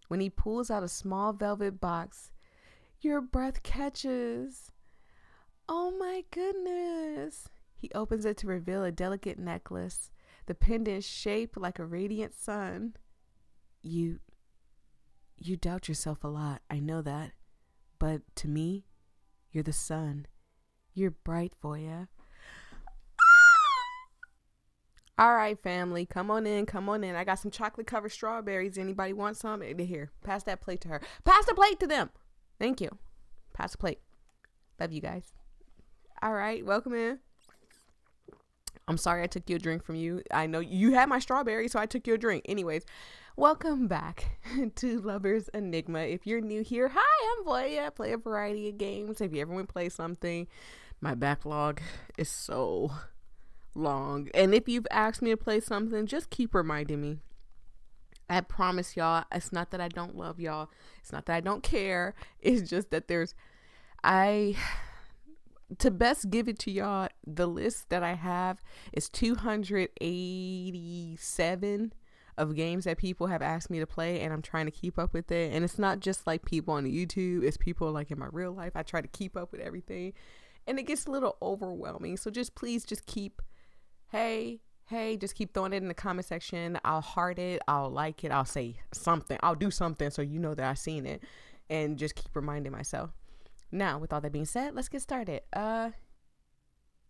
When he pulls out a small velvet box, your breath catches. Oh my goodness. He opens it to reveal a delicate necklace, the pendant shaped like a radiant sun. You doubt yourself a lot, I know that. But to me, you're the sun. You're bright, voyia. All right, family, come on in. I got some chocolate covered strawberries. Anybody want some? Here, pass that plate to her. Pass the plate to them. Thank you. Pass the plate. Love you guys. All right, welcome in. I'm sorry I took your drink from you. I know you had my strawberry, so I took your drink. Anyways, welcome back to Lovers Enigma. If you're new here, hi, I'm Voyia. I play a variety of games. If you ever want to play something, my backlog is so long. And if you've asked me to play something, just keep reminding me. I promise y'all, it's not that I don't love y'all. It's not that I don't care. It's just that to best give it to y'all, the list that I have is 287 of games that people have asked me to play, and I'm trying to keep up with it. And it's not just like people on YouTube, it's people like in my real life. I try to keep up with everything, and it gets a little overwhelming. So please keep, just keep throwing it in the comment section. I'll heart it, I'll like it, I'll say something, I'll do something so you know that I've seen it, and just keep reminding myself. Now, with all that being said, let's get started.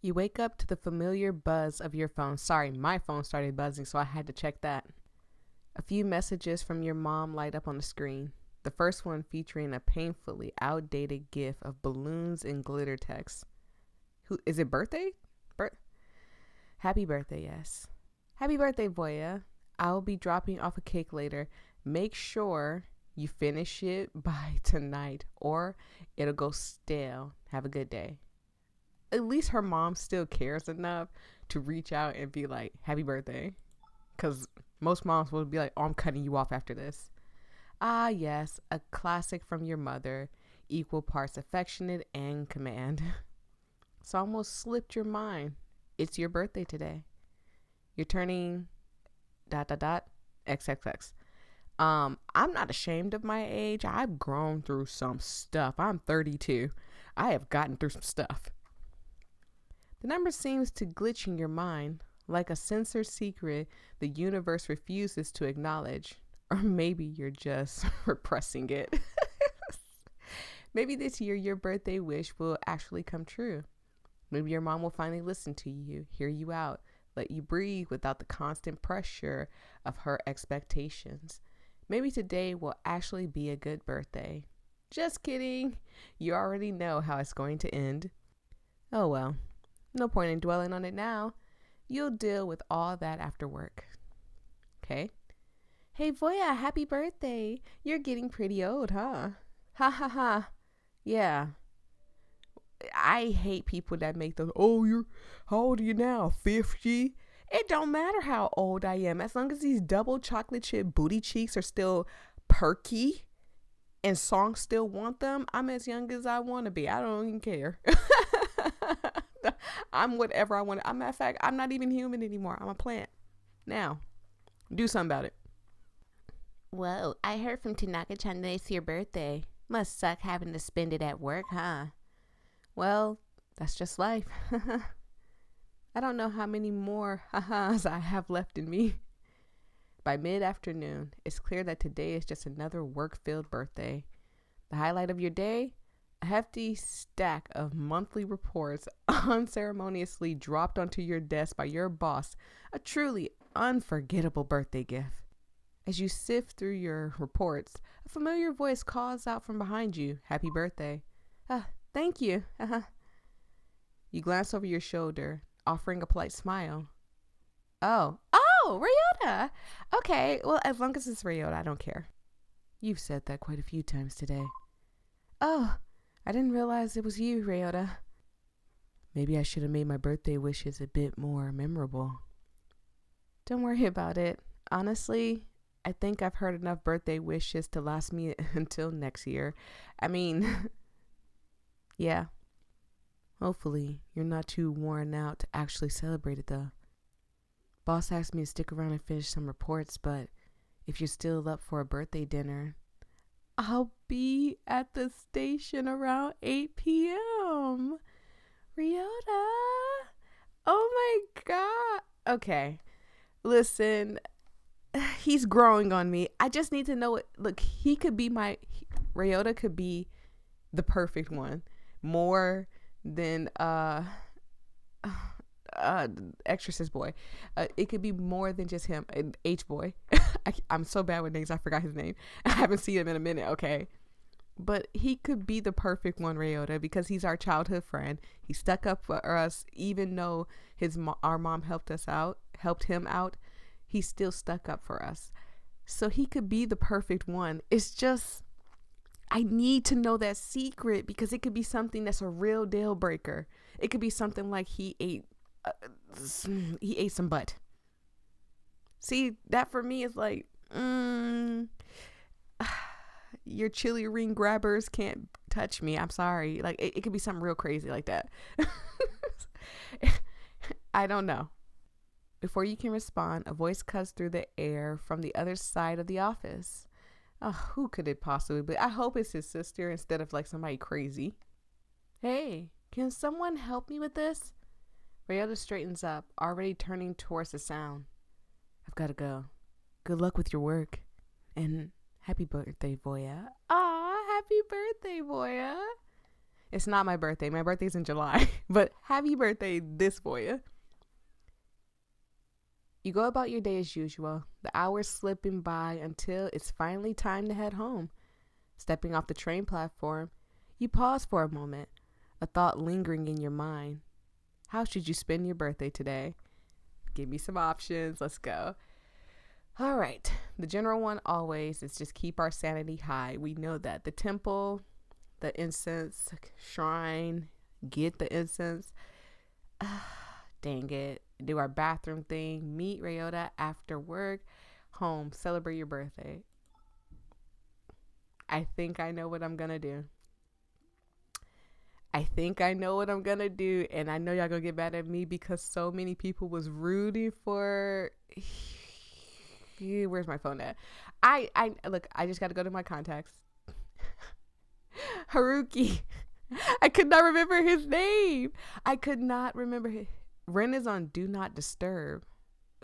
You wake up to the familiar buzz of your phone. Sorry, my phone started buzzing, so I had to check that. A few messages from your mom light up on the screen. The first one featuring a painfully outdated gif of balloons and glitter text. Who is it? Birthday? Happy birthday, yes. Happy birthday, Voyia. I'll be dropping off a cake later. Make sure you finish it by tonight or it'll go stale. Have a good day. At least her mom still cares enough to reach out and be like, happy birthday. Because most moms will be like, oh, I'm cutting you off after this. Ah, yes, a classic from your mother. Equal parts affectionate and command. It's almost slipped your mind. It's your birthday today. You're turning ... XXX. I'm not ashamed of my age. I've grown through some stuff. I'm 32. I have gotten through some stuff. The number seems to glitch in your mind, like a censored secret the universe refuses to acknowledge. Or maybe you're just repressing it. Maybe this year your birthday wish will actually come true. Maybe your mom will finally listen to you, hear you out, let you breathe without the constant pressure of her expectations. Maybe today will actually be a good birthday. Just kidding. You already know how it's going to end. Oh well, no point in dwelling on it now. You'll deal with all that after work. Okay? Hey Voyia, happy birthday. You're getting pretty old, huh? Ha ha ha. Yeah. I hate people that make those, how old are you now? 50? It don't matter how old I am. As long as these double chocolate chip booty cheeks are still perky and songs still want them, I'm as young as I want to be. I don't even care. I'm whatever I want. Matter of fact, I'm not even human anymore. I'm a plant. Now, do something about it. Whoa, I heard from Tanaka-chan that it's your birthday. Must suck having to spend it at work, huh? Well, that's just life. I don't know how many more ha-has I have left in me. By mid-afternoon, it's clear that today is just another work-filled birthday. The highlight of your day? A hefty stack of monthly reports unceremoniously dropped onto your desk by your boss. A truly unforgettable birthday gift. As you sift through your reports, a familiar voice calls out from behind you, happy birthday. Thank you. You glance over your shoulder, offering a polite smile. Oh, Ryota. Okay, well, as long as it's Ryota, I don't care. You've said that quite a few times today. Oh, I didn't realize it was you, Ryota. Maybe I should have made my birthday wishes a bit more memorable. Don't worry about it. Honestly, I think I've heard enough birthday wishes to last me until next year. I mean, yeah. Hopefully, you're not too worn out to actually celebrate it, though. Boss asked me to stick around and finish some reports, but if you're still up for a birthday dinner, I'll be at the station around 8 p.m. Ryota. Oh my God. Okay. Listen, he's growing on me. I just need to know it. Look, he could be Ryota could be the perfect one. More than Exorcist boy. It could be more than just him. H boy. I'm so bad with names. I forgot his name. I haven't seen him in a minute. Okay. But he could be the perfect one, Ryota, because he's our childhood friend. He stuck up for us, even though our mom helped him out. He still stuck up for us. So he could be the perfect one. It's just, I need to know that secret, because it could be something that's a real deal breaker. It could be something like he ate some butt. See, that for me is like, your chili ring grabbers can't touch me. I'm sorry. Like, it could be something real crazy like that. I don't know. Before you can respond, a voice cuts through the air from the other side of the office. Oh, who could it possibly be? I hope it's his sister instead of like somebody crazy. Hey, can someone help me with this? Ryota straightens up, already turning towards the sound. I've got to go. Good luck with your work. And happy birthday, voyia. Aw, happy birthday, voyia. It's not my birthday. My birthday's in July. But happy birthday, this voyia. You go about your day as usual, the hours slipping by until it's finally time to head home. Stepping off the train platform, you pause for a moment, a thought lingering in your mind. How should you spend your birthday today? Give me some options. Let's go. All right. The general one always is just keep our sanity high. We know that. The temple, the incense, shrine, get the incense. Dang it. Do our bathroom thing. Meet Ryota after work. Home. Celebrate your birthday. I think I know what I'm going to do. And I know y'all gonna get mad at me because so many people was rooting for... Where's my phone at? I just got to go to my contacts. Haruki. I could not remember his name. Ren is on Do Not Disturb.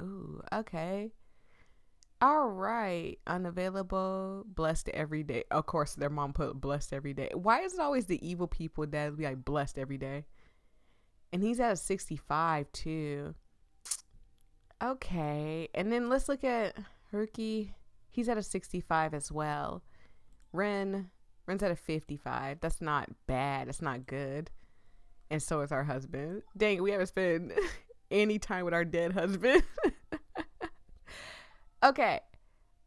Ooh, okay. All right. Unavailable. Blessed every day. Of course, their mom put blessed every day. Why is it always the evil people that be like blessed every day? And he's at a 65 too. Okay. And then let's look at Haruki. He's at a 65 as well. Ren's at a 55. That's not bad. That's not good. And so is our husband. Dang, we haven't spent any time with our dead husband. Okay.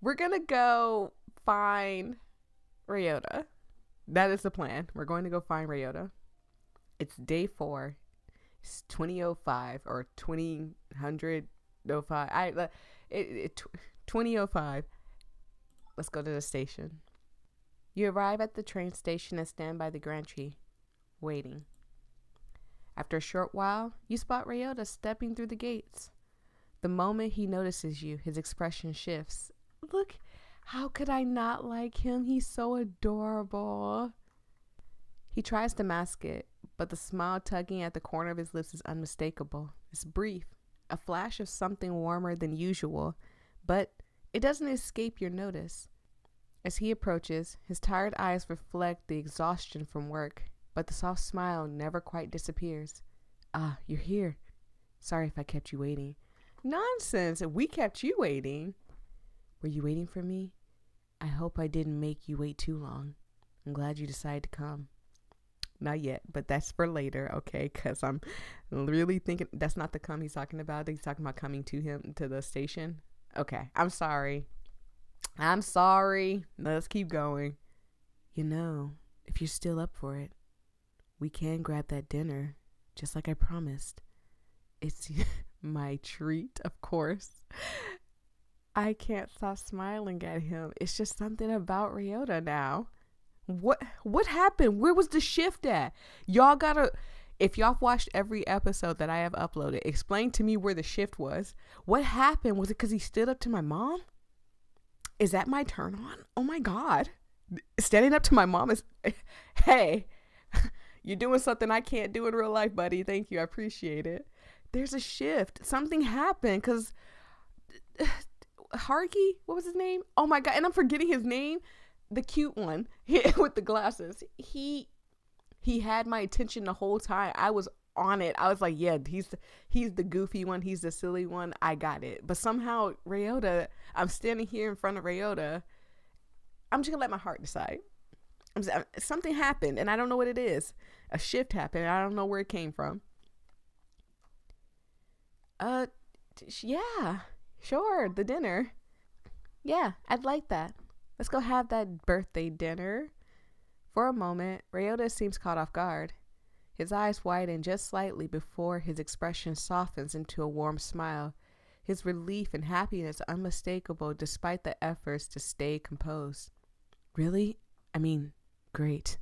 We're going to go find Ryota. That is the plan. We're going to go find Ryota. It's day 4. It's 20:05 or 20:05. 20:05. Let's go to the station. You arrive at the train station and stand by the gantry, waiting. After a short while, you spot Ryota stepping through the gates. The moment he notices you, his expression shifts. Look, how could I not like him? He's so adorable. He tries to mask it, but the smile tugging at the corner of his lips is unmistakable. It's brief, a flash of something warmer than usual, but it doesn't escape your notice. As he approaches, his tired eyes reflect the exhaustion from work, but the soft smile never quite disappears. Ah, you're here. Sorry if I kept you waiting. Nonsense, we kept you waiting. Were you waiting for me? I hope I didn't make you wait too long. I'm glad you decided to come. Not yet, but that's for later, okay? Because I'm really thinking that's not the come he's talking about. He's talking about coming to him to the station. Okay, I'm sorry. Let's keep going. You know, if you're still up for it, we can grab that dinner, just like I promised. It's my treat, of course. I can't stop smiling at him. It's just something about Ryota now. What happened? Where was the shift at? Y'all gotta, if y'all watched every episode that I have uploaded, explain to me where the shift was. What happened? Was it because he stood up to my mom? Is that my turn on? Oh my God. Standing up to my mom is, hey, you're doing something I can't do in real life, buddy. Thank you. I appreciate it. There's a shift. Something happened because Haruki, what was his name? Oh my God. And I'm forgetting his name. The cute one with the glasses. He had my attention the whole time. I was on it. I was like, yeah, he's the goofy one. He's the silly one. I got it. But somehow Ryota, I'm standing here in front of Ryota. I'm just gonna let my heart decide. Something happened and I don't know what it is. A shift happened and I don't know where it came from. Yeah, sure, the dinner. Yeah, I'd like that. Let's go have that birthday dinner. For a moment, Ryota seems caught off guard. His eyes widen just slightly before his expression softens into a warm smile. His relief and happiness unmistakable despite the efforts to stay composed. Really? I mean, great.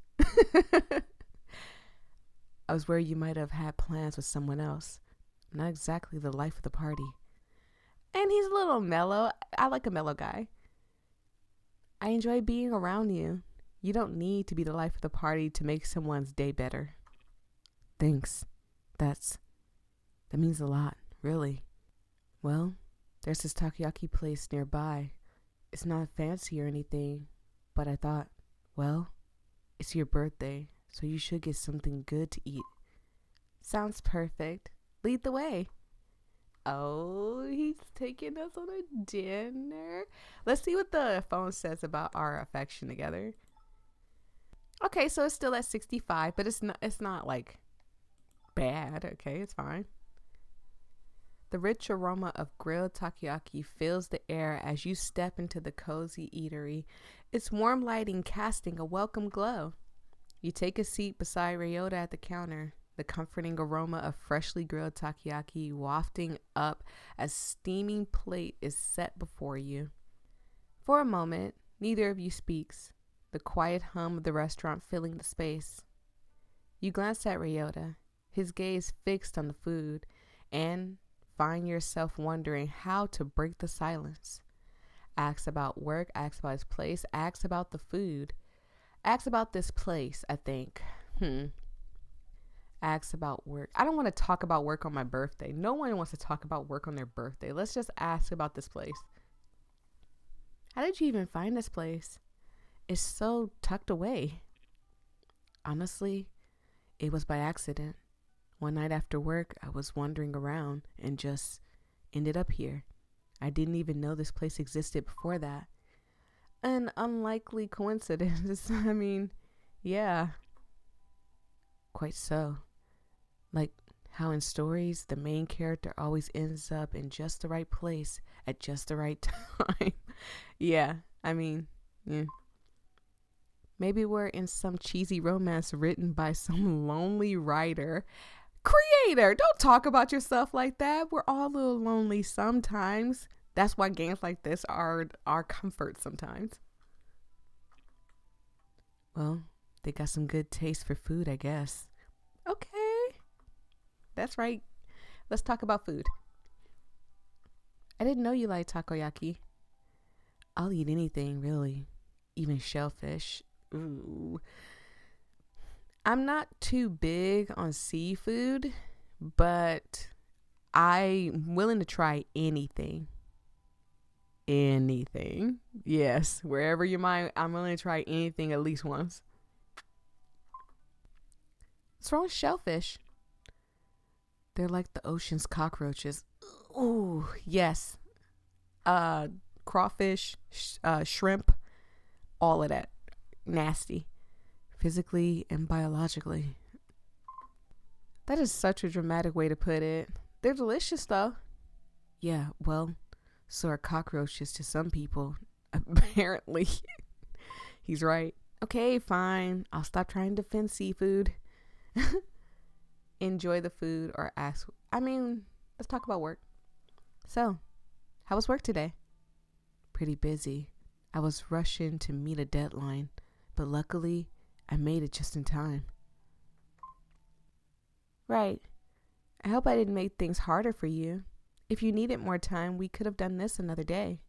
I was worried you might have had plans with someone else. Not exactly the life of the party. And he's a little mellow. I like a mellow guy. I enjoy being around you. You don't need to be the life of the party to make someone's day better. Thanks. That means a lot, really. Well, there's this takoyaki place nearby. It's not fancy or anything, but I thought, well, it's your birthday, so you should get something good to eat. Sounds perfect. Lead the way. Oh, he's taking us on a dinner. Let's see what the phone says about our affection together. Okay, so it's still at 65, but it's not like bad. Okay, it's fine. The rich aroma of grilled takoyaki fills the air as you step into the cozy eatery, its warm lighting casting a welcome glow. You take a seat beside Ryota at the counter, the comforting aroma of freshly grilled takoyaki wafting up as steaming plate is set before you. For a moment, neither of you speaks, the quiet hum of the restaurant filling the space. You glance at Ryota, his gaze fixed on the food, and find yourself wondering how to break the silence. Asks about work, asks about his place, asks about the food. Asks about this place, I think. Asks about work. I don't want to talk about work on my birthday. No one wants to talk about work on their birthday. Let's just ask about this place. How did you even find this place? It's so tucked away. Honestly, it was by accident. One night after work, I was wandering around and just ended up here. I didn't even know this place existed before that. An unlikely coincidence. I mean, yeah. Quite so. Like how in stories, the main character always ends up in just the right place at just the right time. Yeah, I mean, yeah. Maybe we're in some cheesy romance written by some lonely writer. Creator, don't talk about yourself like that. We're all a little lonely sometimes. That's why games like this are our comfort sometimes. Well, they got some good taste for food, I guess. Okay. That's right. Let's talk about food. I didn't know you liked takoyaki. I'll eat anything, really. Even shellfish. Ooh. I'm not too big on seafood, but I'm willing to try anything. Anything. Yes, wherever you mind, I'm willing to try anything at least once. What's wrong with shellfish? They're like the ocean's cockroaches. Ooh, yes. Crawfish, shrimp, all of that. Nasty. Physically and biologically. That is such a dramatic way to put it. They're delicious though. Yeah, well, so are cockroaches to some people. Apparently. He's right. Okay, fine. I'll stop trying to defend seafood. Enjoy the food or ask. Let's talk about work. So, how was work today? Pretty busy. I was rushing to meet a deadline, but luckily, I made it just in time. Right. I hope I didn't make things harder for you. If you needed more time, we could have done this another day.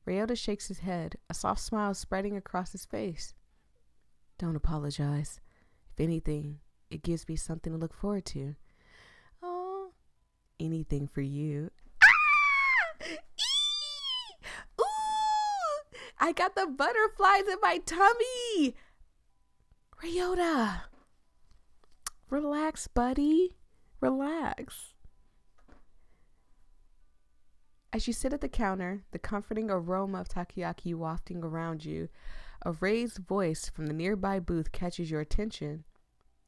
Ryota shakes his head, a soft smile spreading across his face. Don't apologize. If anything, it gives me something to look forward to. Oh, anything for you. Ah! Ooh! I got the butterflies in my tummy. Ryota. Relax, buddy. Relax. As you sit at the counter, the comforting aroma of takoyaki wafting around you, a raised voice from the nearby booth catches your attention.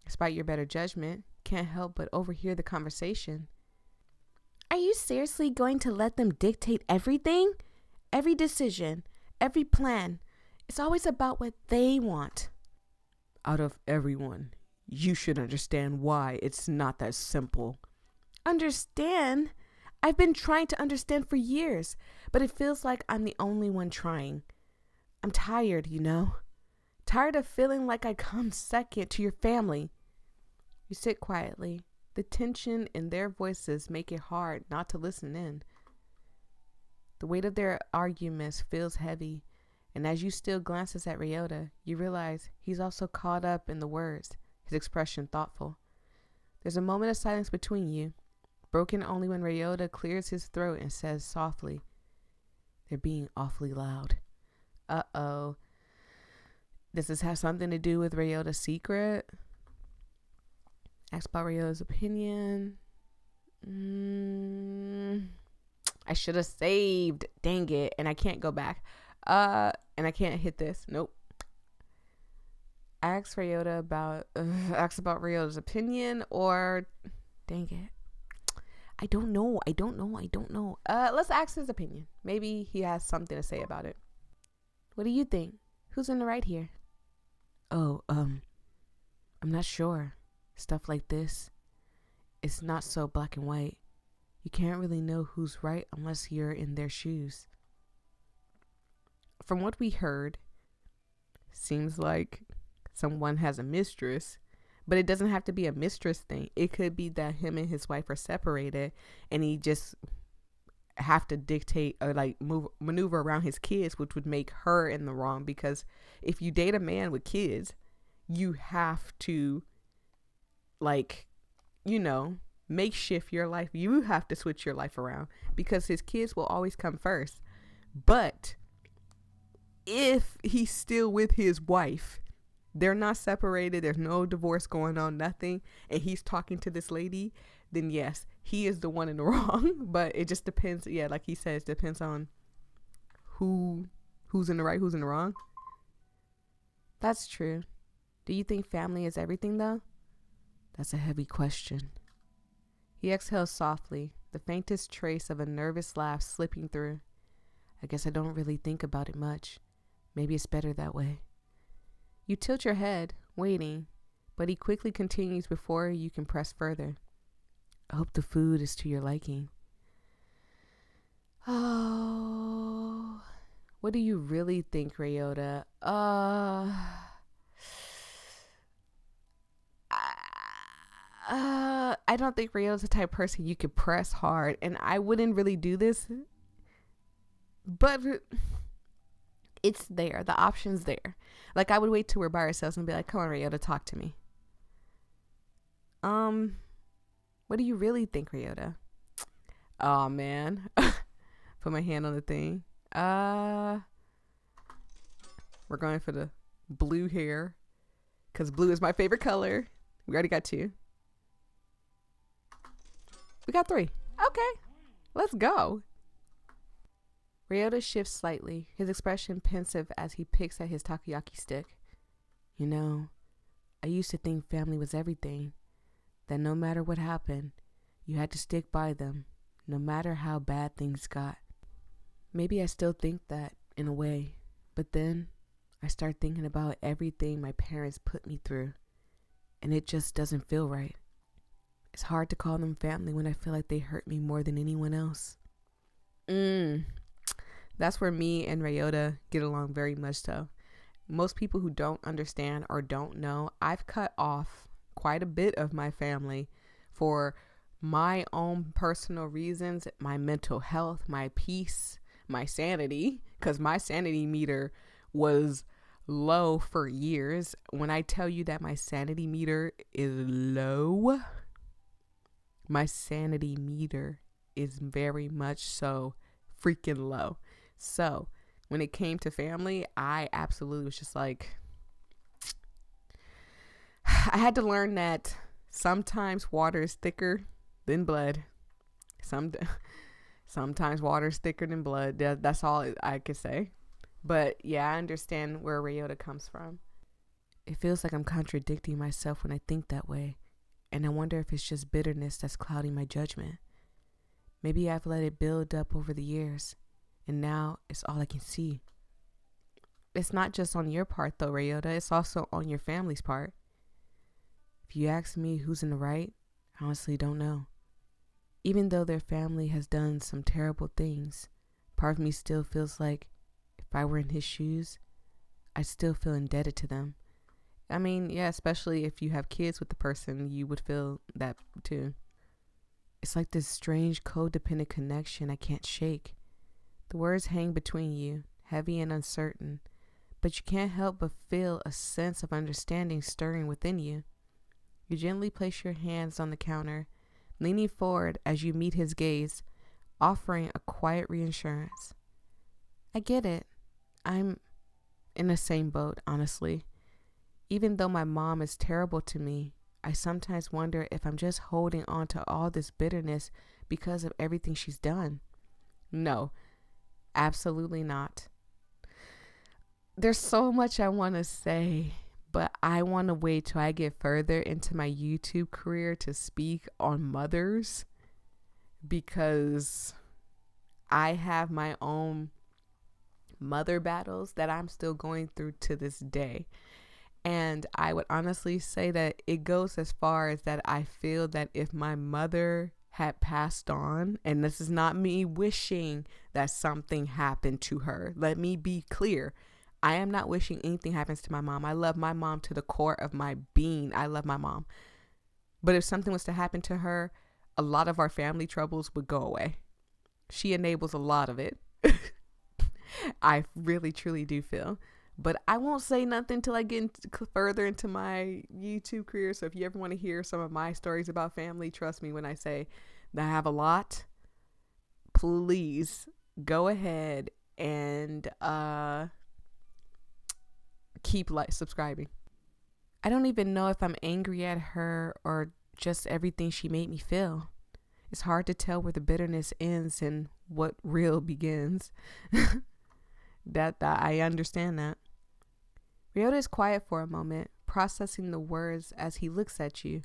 Despite your better judgment, can't help but overhear the conversation. Are you seriously going to let them dictate everything? Every decision, every plan. It's always about what they want. Out of everyone, you should understand why it's not that simple. Understand? I've been trying to understand for years, but it feels like I'm the only one trying. I'm tired, you know. Tired of feeling like I come second to your family. You sit quietly. The tension in their voices make it hard not to listen in. The weight of their arguments feels heavy, and as you still glances at Ryota, you realize he's also caught up in the words, his expression thoughtful. There's a moment of silence between you, broken only when Ryota clears his throat and says softly, they're being awfully loud. Uh-oh. Does this have something to do with Ryota's secret? Ask about Ryota's opinion. I should have saved. Dang it. And I can't go back. And I can't hit this. Nope. Ask about Ryota's opinion or dang it. I don't know. Let's ask his opinion. Maybe he has something to say about it. What do you think? Who's in the right here? Oh, I'm not sure. Stuff like this, it's not so black and white. You can't really know who's right unless you're in their shoes. From what we heard, seems like someone has a mistress, but it doesn't have to be a mistress thing. It could be that him and his wife are separated and he just have to dictate or like maneuver around his kids, which would make her in the wrong, because if you date a man with kids, you have to makeshift your life. You have to switch your life around because his kids will always come first. But if he's still with his wife, they're not separated, there's no divorce going on, nothing, and he's talking to this lady, then yes, he is the one in the wrong. But it just depends. Yeah, like he says, depends on who's in the right, who's in the wrong. That's true. Do you think family is everything though? That's a heavy question. He exhales softly, the faintest trace of a nervous laugh slipping through. I guess I don't really think about it much. Maybe it's better that way. You tilt your head, waiting, but he quickly continues before you can press further. I hope the food is to your liking. Oh, what do you really think, Ryota? I don't think Ryota's the type of person you could press hard, and I wouldn't really do this, but it's there. The option's there. Like, I would wait till we're by ourselves and be like, come on, Ryota, talk to me. What do you really think, Ryota? Oh, man. Put my hand on the thing. We're going for the blue hair, because blue is my favorite color. We already got 2. We got 3. Okay, let's go. Ryota shifts slightly, his expression pensive as he picks at his takoyaki stick. You know, I used to think family was everything, that no matter what happened, you had to stick by them, no matter how bad things got. Maybe I still think that, in a way, but then I start thinking about everything my parents put me through, and it just doesn't feel right. It's hard to call them family when I feel like they hurt me more than anyone else. That's where me and Ryota get along very much so. Most people who don't understand or don't know, I've cut off quite a bit of my family for my own personal reasons, my mental health, my peace, my sanity, because my sanity meter was low for years. When I tell you that my sanity meter is low, my sanity meter is very much so freaking low. So when it came to family, I absolutely was just like, I had to learn that sometimes water is thicker than blood. Sometimes water is thicker than blood. That's all I could say. But yeah, I understand where Ryota comes from. It feels like I'm contradicting myself when I think that way. And I wonder if it's just bitterness that's clouding my judgment. Maybe I've let it build up over the years, and now it's all I can see. It's not just on your part though, Ryota. It's also on your family's part. If you ask me who's in the right, I honestly don't know. Even though their family has done some terrible things, part of me still feels like if I were in his shoes, I'd still feel indebted to them. I mean, yeah, especially if you have kids with the person, you would feel that too. It's like this strange codependent connection I can't shake. The words hang between you, heavy and uncertain, but you can't help but feel a sense of understanding stirring within you. You gently place your hands on the counter, leaning forward as you meet his gaze, offering a quiet reassurance. I get it. I'm in the same boat, honestly. Even though my mom is terrible to me, I sometimes wonder if I'm just holding on to all this bitterness because of everything she's done. No, absolutely not. There's so much I want to say, but I want to wait till I get further into my YouTube career to speak on mothers, because I have my own mother battles that I'm still going through to this day. And I would honestly say that it goes as far as that I feel that if my mother had passed on, and this is not me wishing that something happened to her. Let me be clear. I am not wishing anything happens to my mom. I love my mom to the core of my being. I love my mom. But if something was to happen to her, a lot of our family troubles would go away. She enables a lot of it. I really, truly do feel. But I won't say nothing till I get further into my YouTube career. So if you ever want to hear some of my stories about family, trust me when I say that I have a lot. Please go ahead and keep subscribing. I don't even know if I'm angry at her or just everything she made me feel. It's hard to tell where the bitterness ends and what real begins. that I understand that. Ryota is quiet for a moment, processing the words as he looks at you.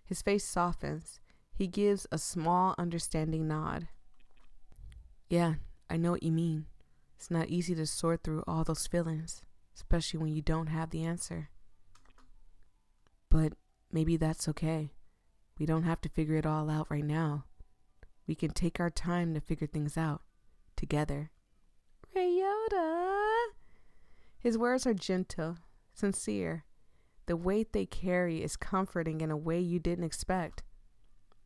His face softens. He gives a small, understanding nod. Yeah, I know what you mean. It's not easy to sort through all those feelings, especially when you don't have the answer. But maybe that's okay. We don't have to figure it all out right now. We can take our time to figure things out together. Ryota! His words are gentle, sincere. The weight they carry is comforting in a way you didn't expect.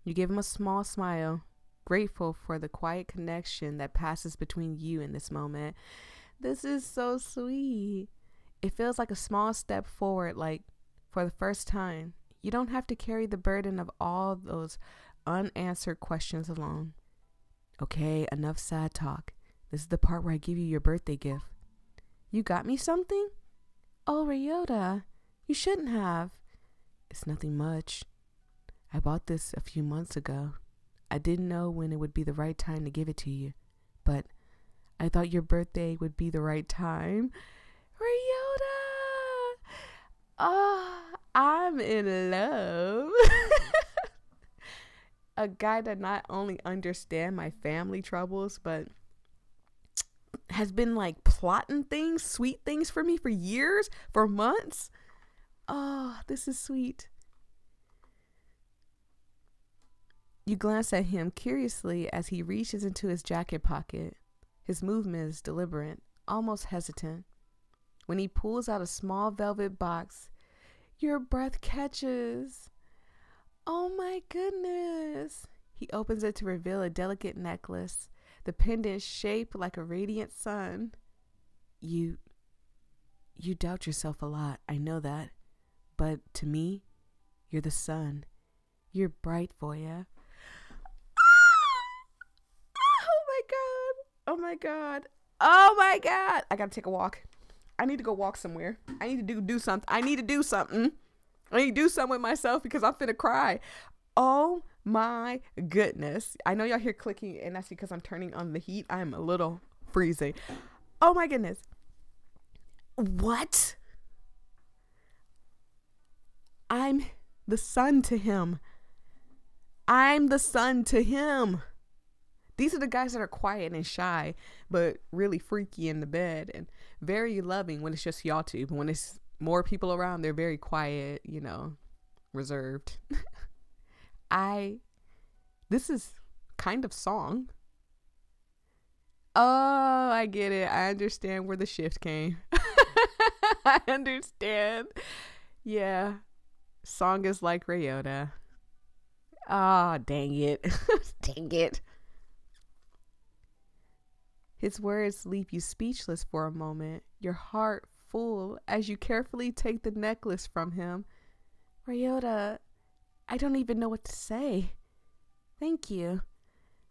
You give him a small smile, grateful for the quiet connection that passes between you in this moment. This is so sweet. It feels like a small step forward, like for the first time. You don't have to carry the burden of all those unanswered questions alone. Okay, enough sad talk. This is the part where I give you your birthday gift. You got me something? Oh, Ryota, you shouldn't have. It's nothing much. I bought this a few months ago. I didn't know when it would be the right time to give it to you, but I thought your birthday would be the right time. Ryota! Oh, I'm in love. A guy that not only understands my family troubles, but has been like plotting things, sweet things for me for years, for months. Oh, this is sweet. You glance at him curiously as he reaches into his jacket pocket. His movement is deliberate, almost hesitant. When he pulls out a small velvet box, your breath catches. Oh my goodness. He opens it to reveal a delicate necklace. the pendant shaped like a radiant sun. You doubt yourself a lot, I know that. But to me, you're the sun. You're bright, voyia. Oh my God. Oh my God. Oh my God. I gotta take a walk. I need to go walk somewhere. I need to do something. I need to do something. I need to do something with myself because I'm finna cry. Oh my goodness. I know y'all hear clicking, and that's because I'm turning on the heat. I'm a little freezing. Oh my goodness. What? I'm the sun to him. I'm the sun to him. These are the guys that are quiet and shy, but really freaky in the bed and very loving when it's just y'all two. But when it's more people around, they're very quiet, reserved. This is kind of song. Oh, I get it. I understand where the shift came. I understand. Yeah. Song is like Ryota. Ah, dang it. Dang it. His words leave you speechless for a moment, your heart full as you carefully take the necklace from him. Ryota, I don't even know what to say. Thank you.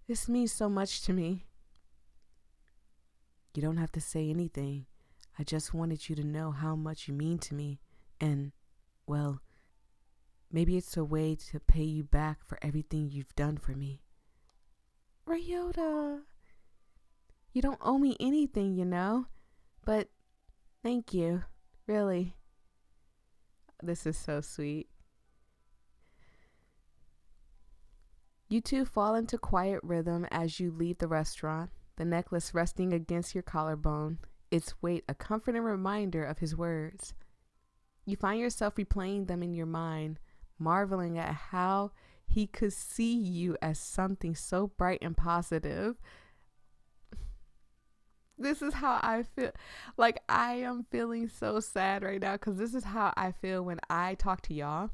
This means so much to me. You don't have to say anything. I just wanted you to know how much you mean to me. And, well, maybe it's a way to pay you back for everything you've done for me. Ryota, you don't owe me anything, but thank you, really. This is so sweet. You two fall into quiet rhythm as you leave the restaurant, the necklace resting against your collarbone, its weight a comforting reminder of his words. You find yourself replaying them in your mind, marveling at how he could see you as something so bright and positive. This is how I feel. Like, I am feeling so sad right now because this is how I feel when I talk to y'all.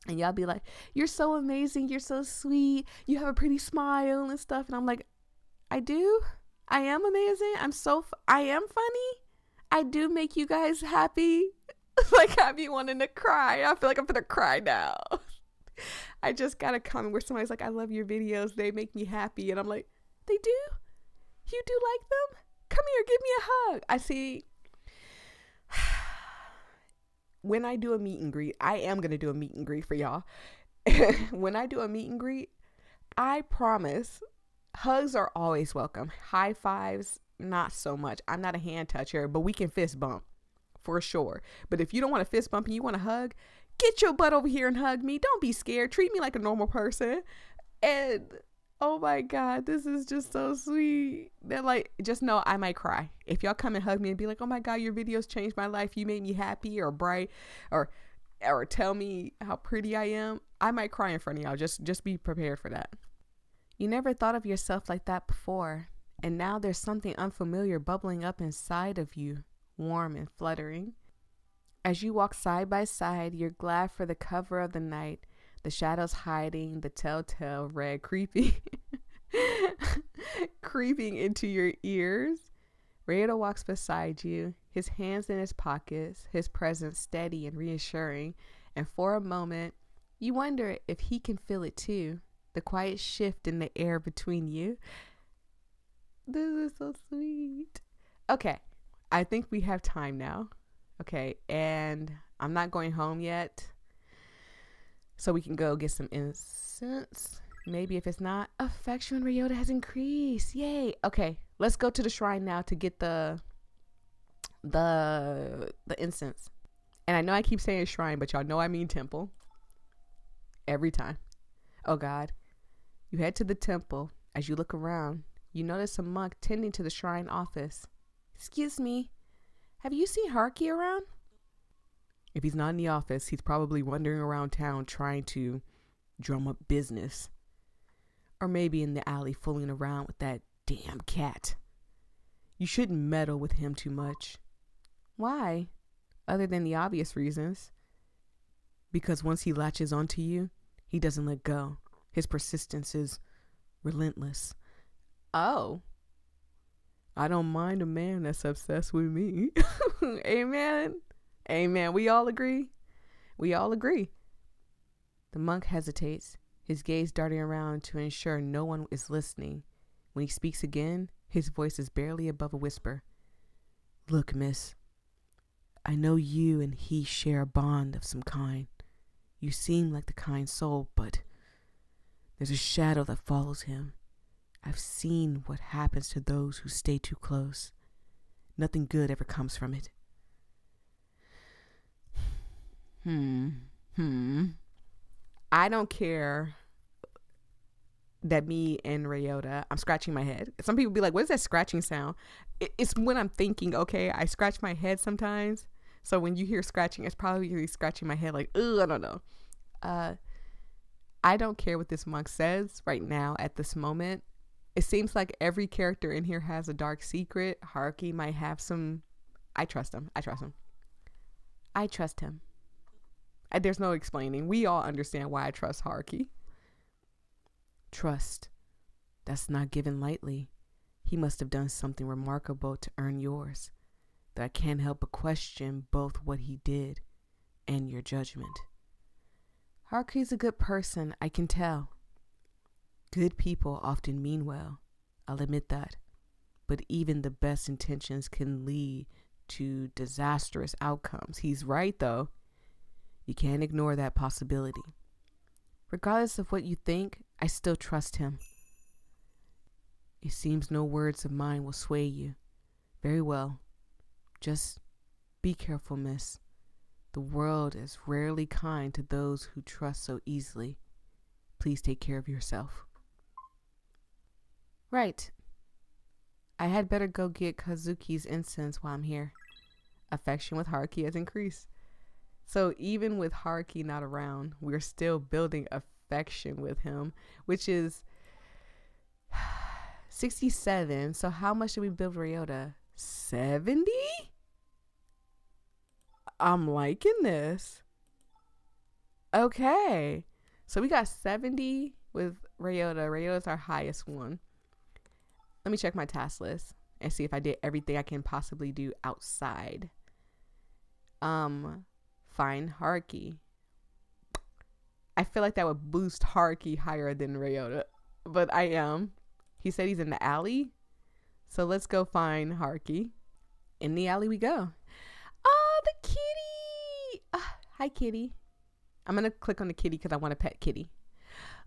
And y'all be like, you're so amazing. You're so sweet. You have a pretty smile and stuff. And I'm like, I do. I am amazing. I am funny. I do make you guys happy. Like, I be wanting to cry. I feel like I'm going to cry now. I just got a comment where somebody's like, I love your videos. They make me happy. And I'm like, they do? You do like them? Come here. Give me a hug. I see. When I do a meet and greet, I am going to do a meet and greet for y'all. When I do a meet and greet, I promise hugs are always welcome. High fives, not so much. I'm not a hand toucher, but we can fist bump for sure. But if you don't want to fist bump and you want to hug, get your butt over here and hug me. Don't be scared. Treat me like a normal person. And oh my God, this is just so sweet. They're like, just know I might cry. If y'all come and hug me and be like, oh my God, your videos changed my life. You made me happy or bright or tell me how pretty I am. I might cry in front of y'all. Just be prepared for that. You never thought of yourself like that before. And now there's something unfamiliar bubbling up inside of you, warm and fluttering. As you walk side by side, you're glad for the cover of the night. The shadows hiding, the telltale red creeping into your ears. Ryota walks beside you, his hands in his pockets, his presence steady and reassuring. And for a moment, you wonder if he can feel it too. The quiet shift in the air between you. This is so sweet. Okay, I think we have time now. Okay, and I'm not going home yet. So we can go get some incense. Maybe if it's not, affection Ryota has increased. Yay. Okay, let's go to the shrine now to get the incense. And I know I keep saying shrine, but y'all know I mean temple. Every time. Oh God. You head to the temple. As you look around, you notice a monk tending to the shrine office. Excuse me. Have you seen Haruki around? If he's not in the office, he's probably wandering around town trying to drum up business. Or maybe in the alley fooling around with that damn cat. You shouldn't meddle with him too much. Why? Other than the obvious reasons. Because once he latches onto you, he doesn't let go. His persistence is relentless. Oh, I don't mind a man that's obsessed with me. Amen. Amen. We all agree. We all agree. The monk hesitates, his gaze darting around to ensure no one is listening. When he speaks again, his voice is barely above a whisper. Look, miss, I know you and he share a bond of some kind. You seem like the kind soul, but there's a shadow that follows him. I've seen what happens to those who stay too close. Nothing good ever comes from it. I don't care that me and Ryota, I'm scratching my head. Some people be like, what is that scratching sound? It's when I'm thinking, okay, I scratch my head sometimes. So when you hear scratching, it's probably scratching my head like, I don't know. I don't care what this monk says right now at this moment. It seems like every character in here has a dark secret. Haruki might have some. I trust him. There's no explaining. We all understand why I trust Haruki. Trust. That's not given lightly. He must have done something remarkable to earn yours. That I can't help but question both what he did and your judgment. Haruki's a good person, I can tell. Good people often mean well, I'll admit that. But even the best intentions can lead to disastrous outcomes. He's right, though. You can't ignore that possibility. Regardless of what you think, I still trust him. It seems no words of mine will sway you. Very well. Just be careful, miss. The world is rarely kind to those who trust so easily. Please take care of yourself. Right. I had better go get Kazuki's incense while I'm here. Affection with Haruki has increased. So even with Haruki not around, we're still building affection with him, which is 67. So how much did we build Ryota? 70? I'm liking this. Okay. So we got 70 with Ryota. Ryota's our highest one. Let me check my task list and see if I did everything I can possibly do outside. Find Haruki. I feel like that would boost Haruki higher than Ryota, but I am. He said he's in the alley, so let's go find Haruki. In the alley we go. Oh, the kitty! Hi, kitty. I'm gonna click on the kitty because I want to pet kitty.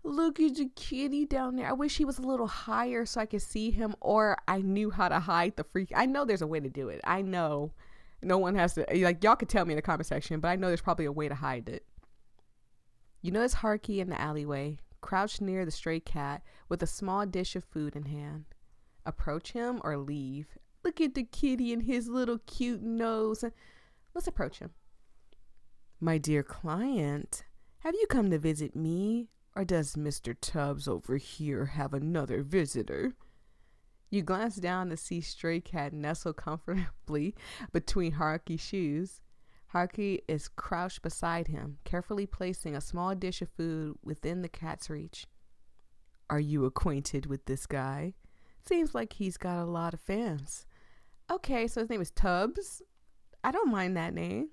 Look at the kitty down there. I wish he was a little higher so I could see him, or I knew how to hide the freak. I know there's a way to do it. I know no one has to, like, y'all could tell me in the comment section, but I know there's probably a way to hide it. You notice Haruki in the alleyway, crouched near the stray cat with a small dish of food in hand. Approach him or leave. Look at the kitty and his little cute nose. Let's approach him. My dear client, have you come to visit me? Or does Mr. Tubbs over here have another visitor? You glance down to see Stray Cat nestle comfortably between Haruki's shoes. Haruki is crouched beside him, carefully placing a small dish of food within the cat's reach. Are you acquainted with this guy? Seems like he's got a lot of fans. Okay, so his name is Tubbs. I don't mind that name.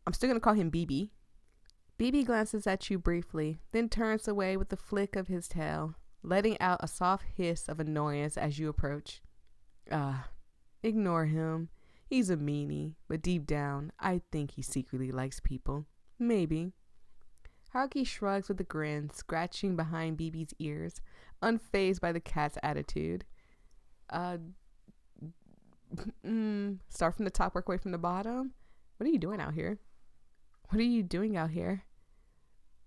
I'm still going to call him BB. BB glances at you briefly, then turns away with a flick of his tail, letting out a soft hiss of annoyance as you approach. Ignore him. He's a meanie, but deep down, I think he secretly likes people. Maybe. Haruki shrugs with a grin, scratching behind BB's ears, unfazed by the cat's attitude. Start from the top, work away from the bottom? What are you doing out here? What are you doing out here?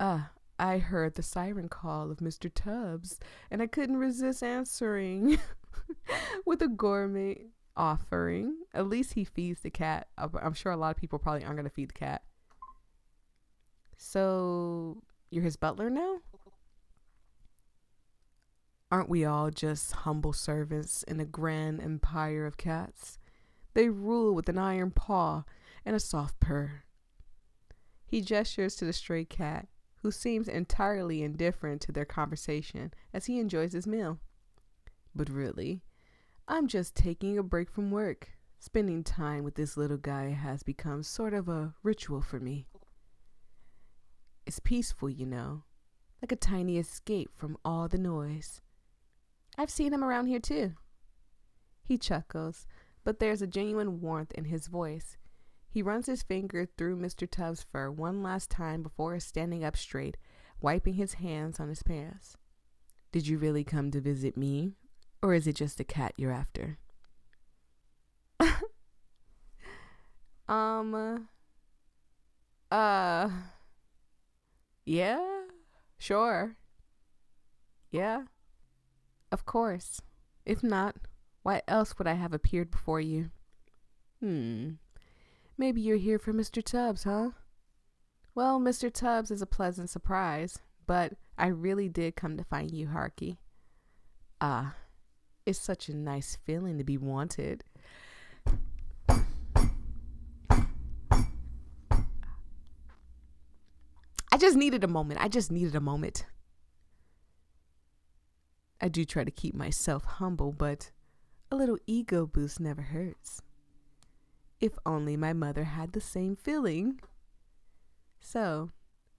I heard the siren call of Mr. Tubbs, and I couldn't resist answering with a gourmet offering. At least he feeds the cat. I'm sure a lot of people probably aren't going to feed the cat. So, you're his butler now? Aren't we all just humble servants in a grand empire of cats? They rule with an iron paw and a soft purr. He gestures to the stray cat, who seems entirely indifferent to their conversation as he enjoys his meal. But really, I'm just taking a break from work. Spending time with this little guy has become sort of a ritual for me. It's peaceful, you know, like a tiny escape from all the noise. I've seen him around here too. He chuckles, but there's a genuine warmth in his voice. He runs his finger through Mr. Tubbs' fur one last time before standing up straight, wiping his hands on his pants. Did you really come to visit me, or is it just a cat you're after? Yeah, sure. Yeah, of course. If not, why else would I have appeared before you? Maybe you're here for Mr. Tubbs, huh? Well, Mr. Tubbs is a pleasant surprise, but I really did come to find you, Haruki. Ah, it's such a nice feeling to be wanted. I just needed a moment. I do try to keep myself humble, but a little ego boost never hurts. If only my mother had the same feeling. So,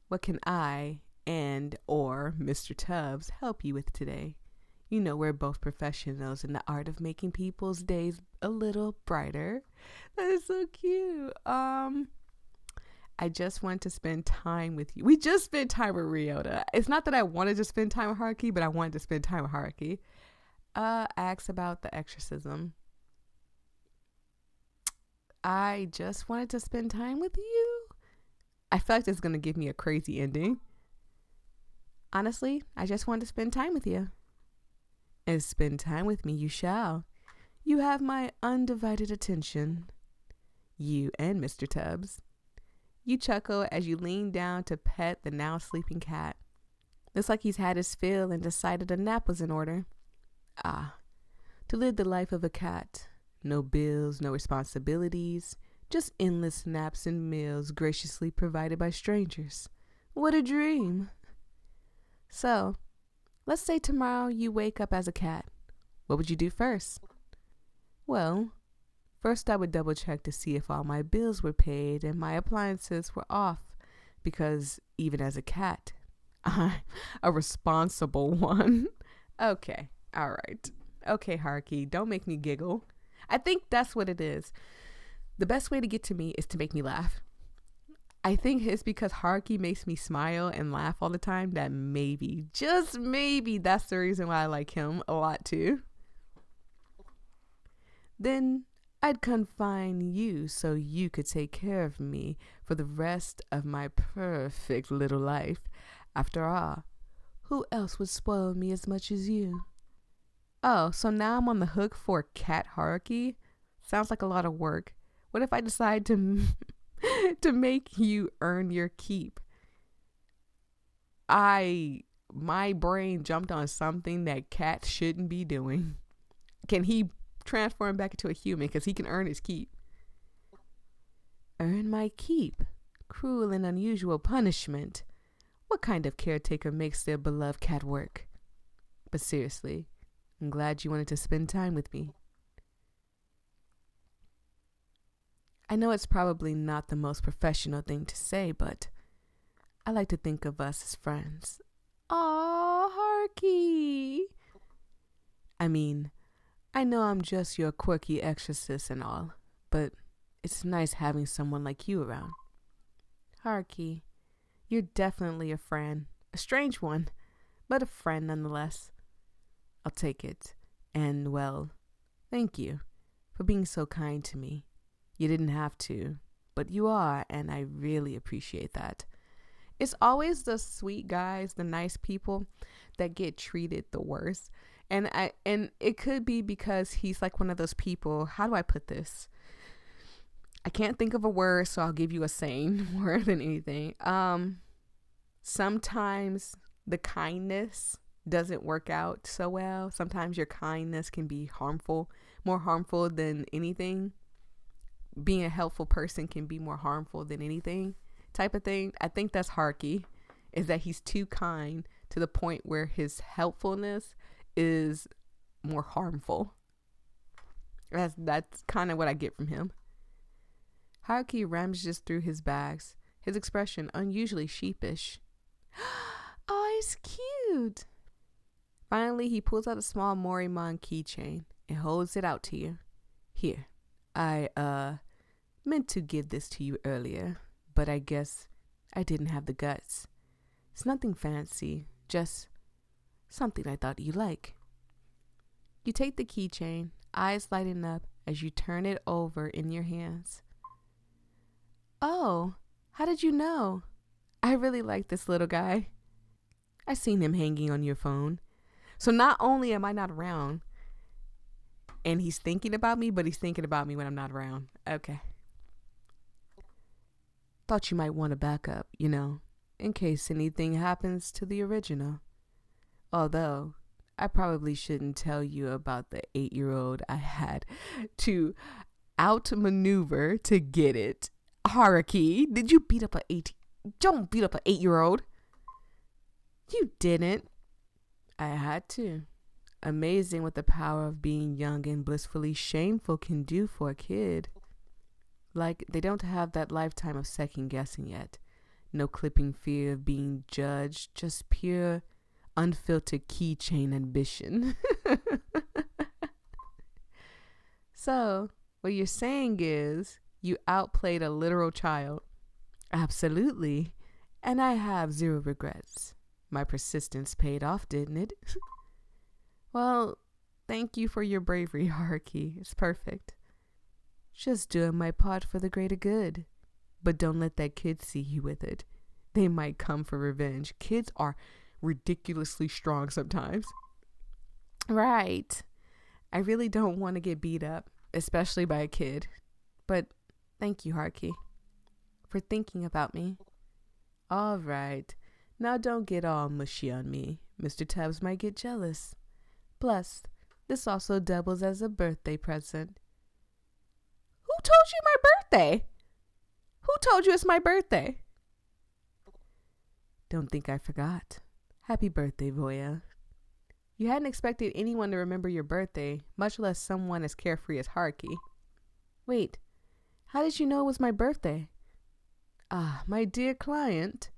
what can I or Mr. Tubbs help you with today? You know, we're both professionals in the art of making people's days a little brighter. That is so cute. I just want to spend time with you. We just spent time with Ryota. It's not that I wanted to spend time with Haruki, but I wanted to spend time with Haruki. Ask about the exorcism. I just wanted to spend time with you. I feel like this is going to give me a crazy ending. Honestly, I just wanted to spend time with you. And spend time with me you shall. You have my undivided attention. You and Mr. Tubbs. You chuckle as you lean down to pet the now sleeping cat. Looks like he's had his fill and decided a nap was in order. Ah, to live the life of a cat. No bills, no responsibilities, just endless naps and meals graciously provided by strangers. What a dream. So, let's say tomorrow you wake up as a cat. What would you do first? Well, first I would double check to see if all my bills were paid and my appliances were off, because even as a cat, I'm a responsible one. Okay, all right. Okay, Haruki, don't make me giggle. I think that's what it is. The best way to get to me is to make me laugh. I think it's because Haruki makes me smile and laugh all the time that maybe, just maybe, that's the reason why I like him a lot too. Then I'd confine you so you could take care of me for the rest of my perfect little life. After all, who else would spoil me as much as you? Oh, so now I'm on the hook for cat Haruki? Sounds like a lot of work. What if I decide to to make you earn your keep? My brain jumped on something that cats shouldn't be doing. Can he transform back into a human? Because he can earn his keep. Earn my keep? Cruel and unusual punishment. What kind of caretaker makes their beloved cat work? But seriously, I'm glad you wanted to spend time with me. I know it's probably not the most professional thing to say, but I like to think of us as friends. Aw, Haruki. I mean, I know I'm just your quirky exorcist and all, but it's nice having someone like you around. Haruki, you're definitely a friend. A strange one, but a friend nonetheless. I'll take it. And, well, thank you for being so kind to me. You didn't have to, but you are, and I really appreciate that. It's always the sweet guys, the nice people that get treated the worst. And it could be because he's like one of those people. How do I put this? I can't think of a word, so I'll give you a saying more than anything. Sometimes the kindness doesn't work out so well. Sometimes your kindness can be harmful, more harmful than anything. Being a helpful person can be more harmful than anything, type of thing. I think that's Haruki. is that he's too kind to the point where his helpfulness is more harmful. That's kind of what I get from him. Haruki ramages through his bags, his expression unusually sheepish. Oh, he's cute. Finally, he pulls out a small Morimon keychain and holds it out to you. Here, I meant to give this to you earlier, but I guess I didn't have the guts. It's nothing fancy, just something I thought you'd like. You take the keychain, eyes lighting up as you turn it over in your hands. Oh, how did you know? I really like this little guy. I seen him hanging on your phone. So not only am I not around, and he's thinking about me, but he's thinking about me when I'm not around. Okay. Thought you might want a backup, in case anything happens to the original. Although, I probably shouldn't tell you about the 8-year-old I had to outmaneuver to get it. Haruki, did you beat up a 8? Don't beat up an 8-year-old. You didn't. I had to. Amazing what the power of being young and blissfully shameful can do for a kid. Like, they don't have that lifetime of second guessing yet. No clipping fear of being judged, just pure, unfiltered keychain ambition. So, what you're saying is, you outplayed a literal child. Absolutely. And I have zero regrets. My persistence paid off, didn't it? Well, thank you for your bravery, Haruki. It's perfect. Just doing my part for the greater good. But don't let that kid see you with it. They might come for revenge. Kids are ridiculously strong sometimes. Right. I really don't want to get beat up, especially by a kid. But thank you, Haruki, for thinking about me. All right. Now don't get all mushy on me. Mr. Tubbs might get jealous. Plus, this also doubles as a birthday present. Who told you my birthday? Who told you it's my birthday? Don't think I forgot. Happy birthday, Voya. You hadn't expected anyone to remember your birthday, much less someone as carefree as Haruki. Wait, how did you know it was my birthday? Ah, my dear client,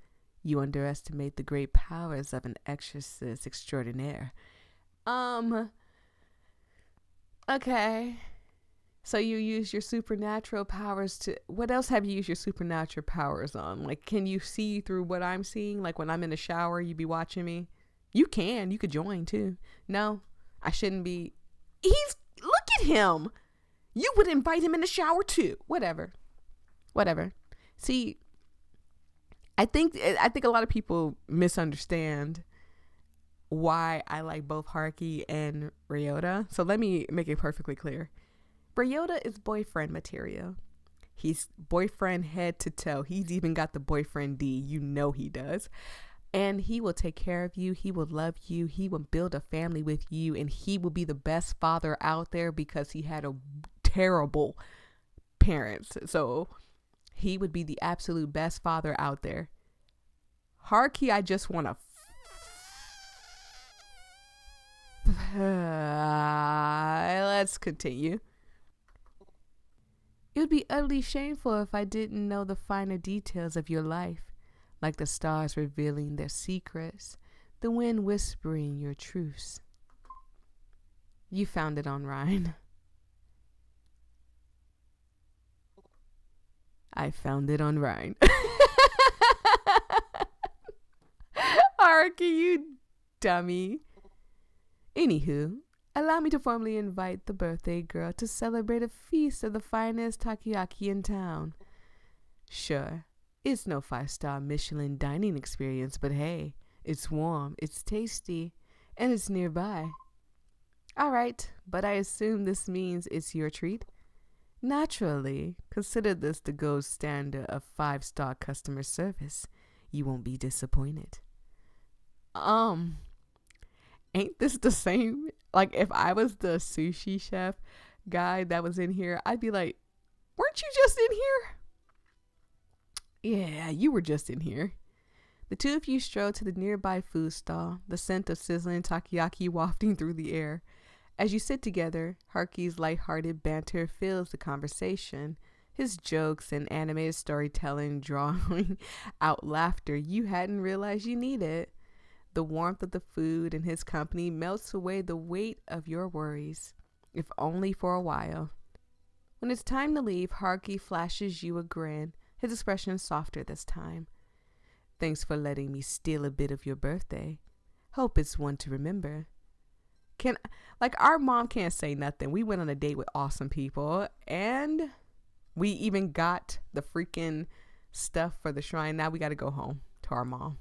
you underestimate the great powers of an exorcist extraordinaire. Okay. So you use your supernatural powers to... What else have you used your supernatural powers on? Like, can you see through what I'm seeing? Like, when I'm in the shower, you be watching me? You could join, too. No, I shouldn't be... Look at him! You would invite him in the shower, too. Whatever. See, I think a lot of people misunderstand why I like both Haruki and Ryota. So let me make it perfectly clear. Ryota is boyfriend material. He's boyfriend head to toe. He's even got the boyfriend D. You know he does. And he will take care of you. He will love you. He will build a family with you. And he will be the best father out there because he had a terrible parents. So he would be the absolute best father out there. Haruki, I just want to... Let's continue. It would be utterly shameful if I didn't know the finer details of your life, like the stars revealing their secrets, the wind whispering your truths. You found it on Rhine. I found it on Rhine. Haruki, you dummy. Anywho, allow me to formally invite the birthday girl to celebrate a feast of the finest takoyaki in town. Sure, it's no 5-star Michelin dining experience, but hey, it's warm, it's tasty, and it's nearby. All right, but I assume this means it's your treat? Naturally, consider this the gold standard of 5-star customer service. You won't be disappointed. Ain't this the same? Like, if I was the sushi chef guy that was in here, I'd be like, weren't you just in here? Yeah, you were just in here. The two of you stroll to the nearby food stall, the scent of sizzling takoyaki wafting through the air. As you sit together, Haruki's lighthearted banter fills the conversation. His jokes and animated storytelling drawing out laughter you hadn't realized you needed. The warmth of the food and his company melts away the weight of your worries, if only for a while. When it's time to leave, Haruki flashes you a grin, his expression softer this time. Thanks for letting me steal a bit of your birthday. Hope it's one to remember. Our mom can't say nothing. We went on a date with awesome people, and we even got the freaking stuff for the shrine. Now we got to go home to our mom.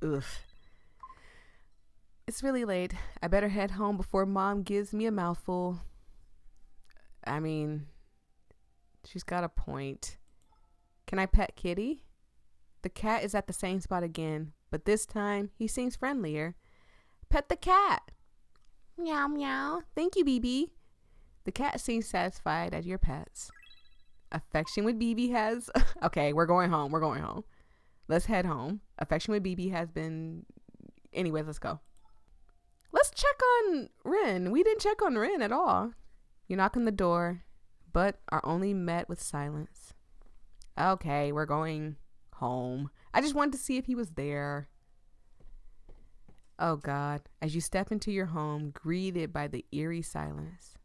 Ugh. It's really late. I better head home before mom gives me a mouthful. I mean, she's got a point. Can I pet Kitty? The cat is at the same spot again, but this time he seems friendlier. Pet the cat. Meow meow. Thank you, BB. The cat seems satisfied at your pets. Affection with BB has... Okay, we're going home. Let's head home. Affection with BB has been... Anyways, let's go. Let's check on Rin. We didn't check on Rin at all. You knock on the door, but are only met with silence. Okay, we're going home. I just wanted to see if he was there. Oh God, as you step into your home, greeted by the eerie silence.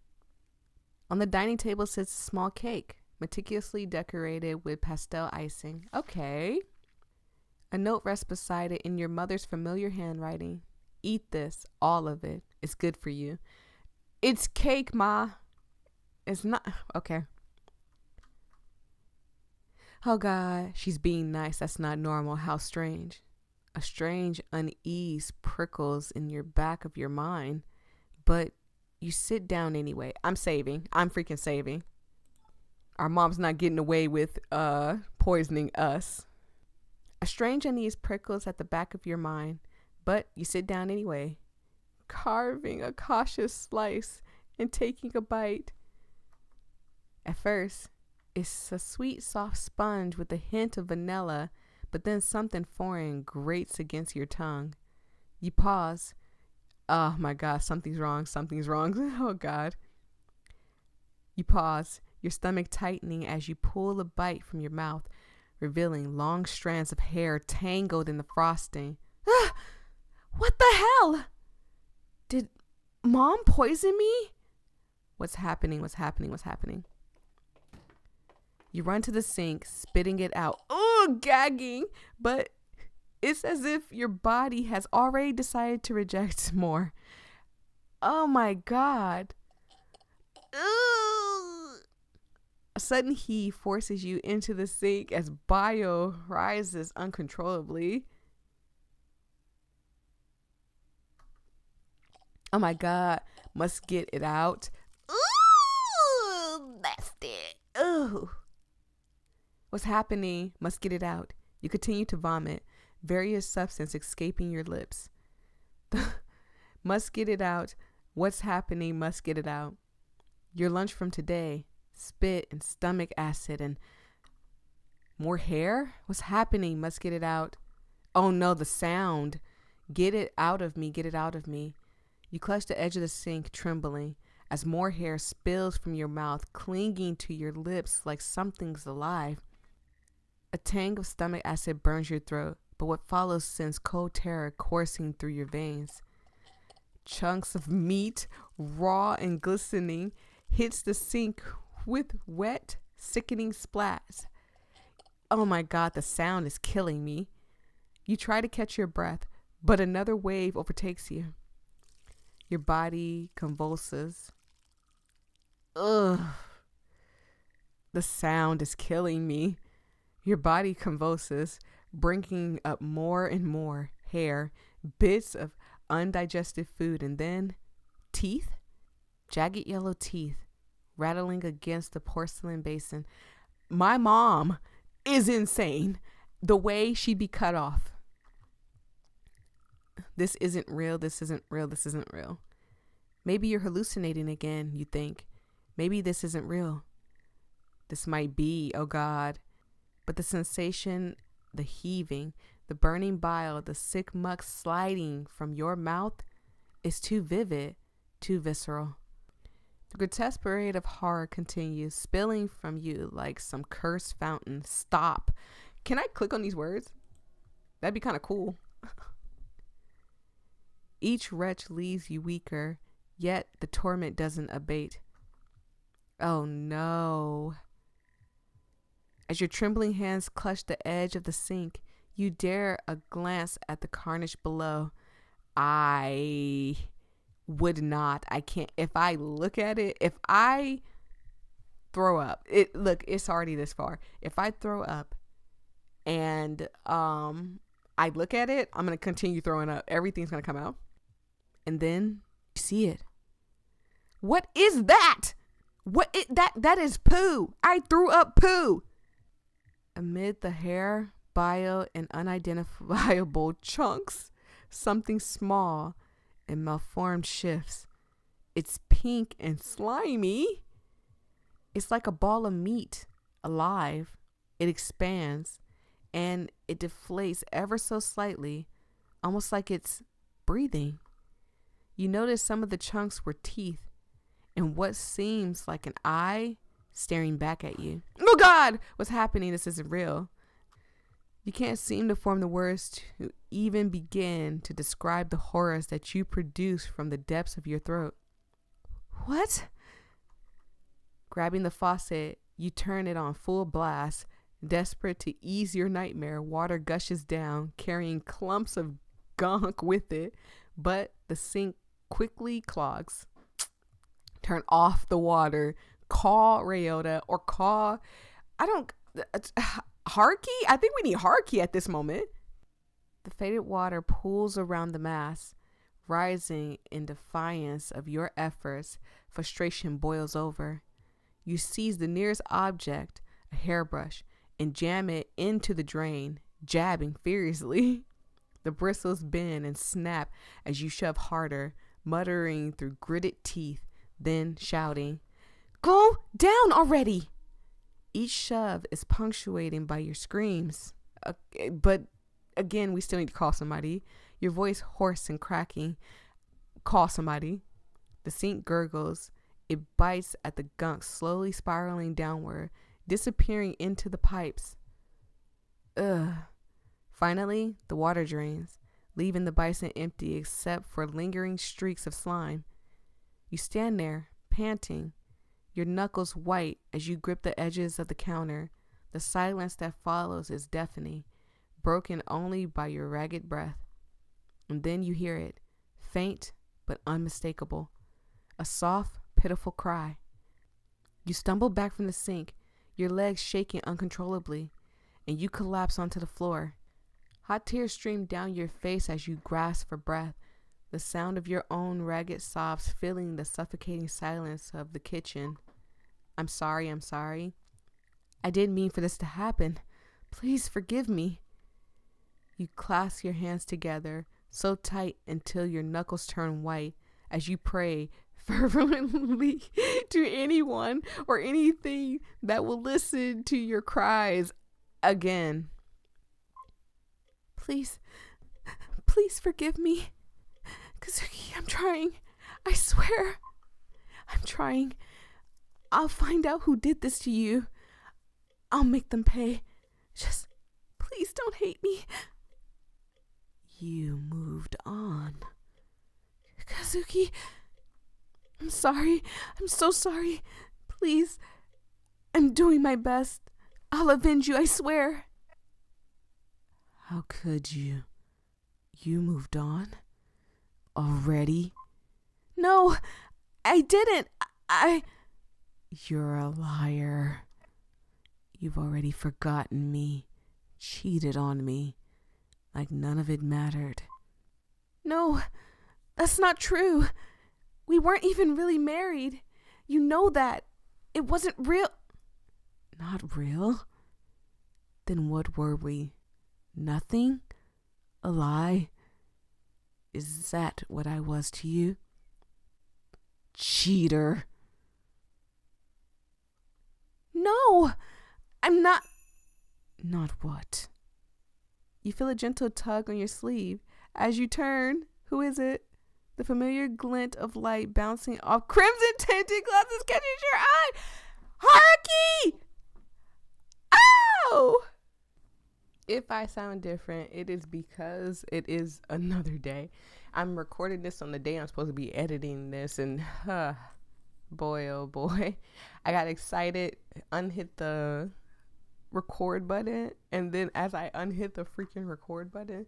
On the dining table sits a small cake, meticulously decorated with pastel icing. Okay. A note rests beside it in your mother's familiar handwriting. Eat this, all of it. It's good for you. It's cake, Ma. It's not. Okay. Oh God, she's being nice. That's not normal. How strange. A strange unease prickles in your back of your mind, but you sit down anyway. I'm freaking saving. Our mom's not getting away with poisoning us. A strange unease prickles at the back of your mind, but you sit down anyway, carving a cautious slice and taking a bite. At first, it's a sweet, soft sponge with a hint of vanilla, but then something foreign grates against your tongue. You pause. Oh my God, something's wrong. Oh God. You pause, your stomach tightening as you pull a bite from your mouth, revealing long strands of hair tangled in the frosting. Ah! What the hell? Did Mom poison me? What's happening? You run to the sink, spitting it out. Oh, gagging. But it's as if your body has already decided to reject more. Oh my God. Ugh. A sudden heave forces you into the sink as bile rises uncontrollably. Oh my God. Must get it out. Ooh, nasty. Ooh. What's happening? Must get it out. You continue to vomit, various substance escaping your lips. Must get it out. What's happening? Must get it out. Your lunch from today, spit and stomach acid and more hair? What's happening? Must get it out. Oh no, the sound. Get it out of me. Get it out of me. You clutch the edge of the sink, trembling, as more hair spills from your mouth, clinging to your lips like something's alive. A tang of stomach acid burns your throat, but what follows sends cold terror coursing through your veins. Chunks of meat, raw and glistening, hits the sink with wet, sickening splats. Oh my God, the sound is killing me. You try to catch your breath, but another wave overtakes you. Your body convulses. Ugh. The sound is killing me. Your body convulses, bringing up more and more hair, bits of undigested food, and then teeth, jagged yellow teeth, rattling against the porcelain basin. My mom is insane. The way she'd be cut off. This isn't real. Maybe you're hallucinating again, you think. Maybe this isn't real. This might be, oh God. But the sensation, the heaving, The burning bile, the sick muck sliding from your mouth is too vivid, too visceral. The grotesque parade of horror continues, spilling from you like some cursed fountain. Stop. Can I click on these words? That'd be kind of cool. Each wretch leaves you weaker, yet the torment doesn't abate. Oh no. As your trembling hands clutch the edge of the sink, you dare a glance at the carnage below. I would not. I can't. If I look at it, if I throw up, look, it's already this far. If I throw up and I look at it, I'm going to continue throwing up. Everything's going to come out. And then you see it. What is that? That is poo. I threw up poo. Amid the hair, bile, and unidentifiable chunks, something small and malformed shifts. It's pink and slimy. It's like a ball of meat, alive. It expands and it deflates ever so slightly, almost like it's breathing. You notice some of the chunks were teeth and what seems like an eye staring back at you. Oh God, what's happening? This isn't real. You can't seem to form the words to even begin to describe the horrors that you produce from the depths of your throat. What? Grabbing the faucet, you turn it on full blast. Desperate to ease your nightmare, water gushes down, carrying clumps of gunk with it, but the sink quickly clogs. Turn off the water. Call Ryota or call, Haruki? I think we need Haruki at this moment. The faded water pools around the mass, rising in defiance of your efforts. Frustration boils over. You seize the nearest object, a hairbrush, and jam it into the drain, jabbing furiously. The bristles bend and snap as you shove harder, muttering through gritted teeth, then shouting, "Go down already!" Each shove is punctuated by your screams. But again, we still need to call somebody. Your voice hoarse and cracking. Call somebody. The sink gurgles. It bites at the gunk, slowly spiraling downward, disappearing into the pipes. Ugh. Finally, the water drains, leaving the basin empty except for lingering streaks of slime. You stand there, panting, your knuckles white as you grip the edges of the counter. The silence that follows is deafening, broken only by your ragged breath. And then you hear it, faint but unmistakable, a soft, pitiful cry. You stumble back from the sink, your legs shaking uncontrollably, and you collapse onto the floor. Hot tears stream down your face as you grasp for breath, the sound of your own ragged sobs filling the suffocating silence of the kitchen. I'm sorry. I didn't mean for this to happen. Please forgive me. You clasp your hands together, so tight until your knuckles turn white, as you pray fervently to anyone or anything that will listen to your cries again. Please forgive me. Kazuki, I'm trying. I swear. I'm trying. I'll find out who did this to you. I'll make them pay. Just please don't hate me. You moved on. Kazuki, I'm sorry. I'm so sorry. Please. I'm doing my best. I'll avenge you, I swear. How could you? You moved on? Already? No, I didn't. You're a liar. You've already forgotten me, cheated on me, like none of it mattered. No, that's not true. We weren't even really married. You know that. It wasn't real. Not real? Then what were we? Nothing? A lie? Is that what I was to you? Cheater. No, I'm not. Not what? You feel a gentle tug on your sleeve. As you turn, who is it? The familiar glint of light bouncing off crimson tinted glasses catches your eye. Haruki! Oh! If I sound different, it is because it is another day. I'm recording this on the day I'm supposed to be editing this, and boy, oh boy, I got excited, unhit the record button, and then as I unhit the freaking record button,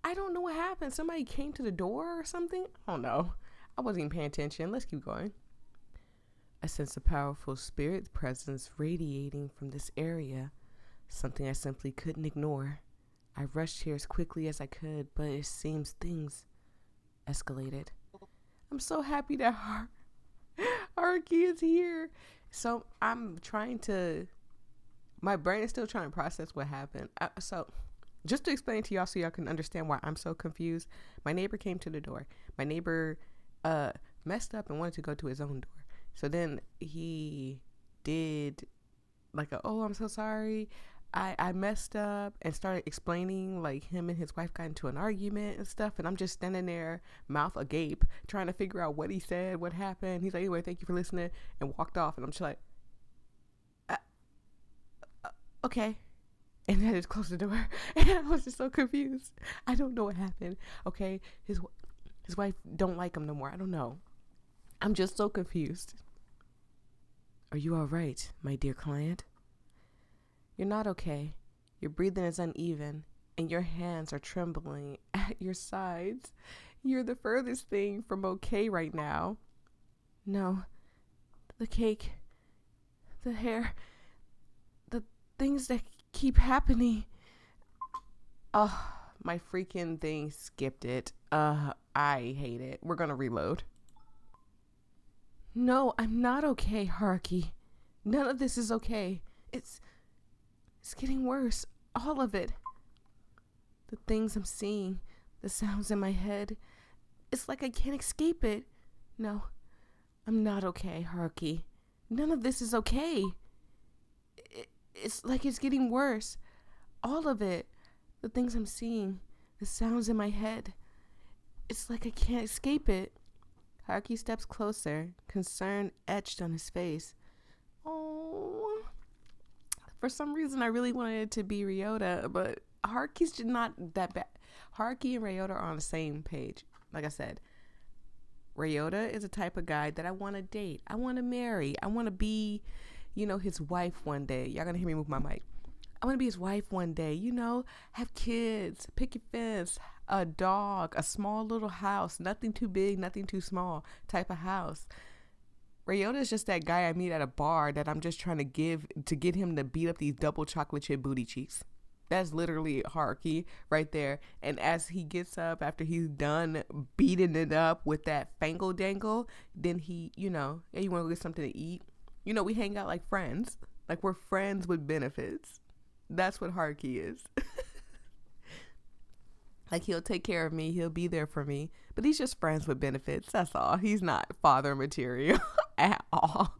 I don't know what happened. Somebody came to the door or something. I don't know. I wasn't even paying attention. Let's keep going. I sense a powerful spirit presence radiating from this area. Something I simply couldn't ignore. I rushed here as quickly as I could, but it seems things escalated. I'm so happy that Haruki is here. So I'm trying to, my brain is still trying to process what happened. So just to explain to y'all so y'all can understand why I'm so confused. My neighbor came to the door. My neighbor messed up and wanted to go to his own door. So then he did like I'm so sorry. I messed up, and started explaining like him and his wife got into an argument and stuff, and I'm just standing there, mouth agape, trying to figure out what he said, what happened. He's like, anyway, thank you for listening, and walked off, and I'm just like, okay. And I just closed the door, and I was just so confused. I don't know what happened. Okay, his wife don't like him no more. I don't know. I'm just so confused. Are you all right, my dear client? You're not okay. Your breathing is uneven, and your hands are trembling at your sides. You're the furthest thing from okay right now. No, the cake, the hair, the things that keep happening. Oh, my freaking thing skipped it. I hate it. We're gonna reload. No, I'm not okay, Haruki. None of this is okay. It's getting worse. All of it. The things I'm seeing, the sounds in my head. It's like I can't escape it. No, I'm not okay, Haruki. None of this is okay. It's like it's getting worse. All of it. The things I'm seeing, the sounds in my head. It's like I can't escape it. Haruki steps closer, concern etched on his face. Oh. For some reason, I really wanted it to be Ryota, but Haruki's just not that bad. Haruki and Ryota are on the same page. Like I said, Ryota is a type of guy that I want to date. I want to marry. I want to be, his wife one day. Y'all gonna hear me move my mic. I want to be his wife one day, have kids, picket fence, a dog, a small little house, nothing too big, nothing too small type of house. Ryota is just that guy I meet at a bar that I'm just trying to get him to beat up these double chocolate chip booty cheeks. That's literally Haruki right there. And as he gets up after he's done beating it up with that fangle dangle, then he, hey, you want to go get something to eat? We hang out like friends. Like we're friends with benefits. That's what Haruki is. Like he'll take care of me. He'll be there for me. But he's just friends with benefits. That's all. He's not father material at all.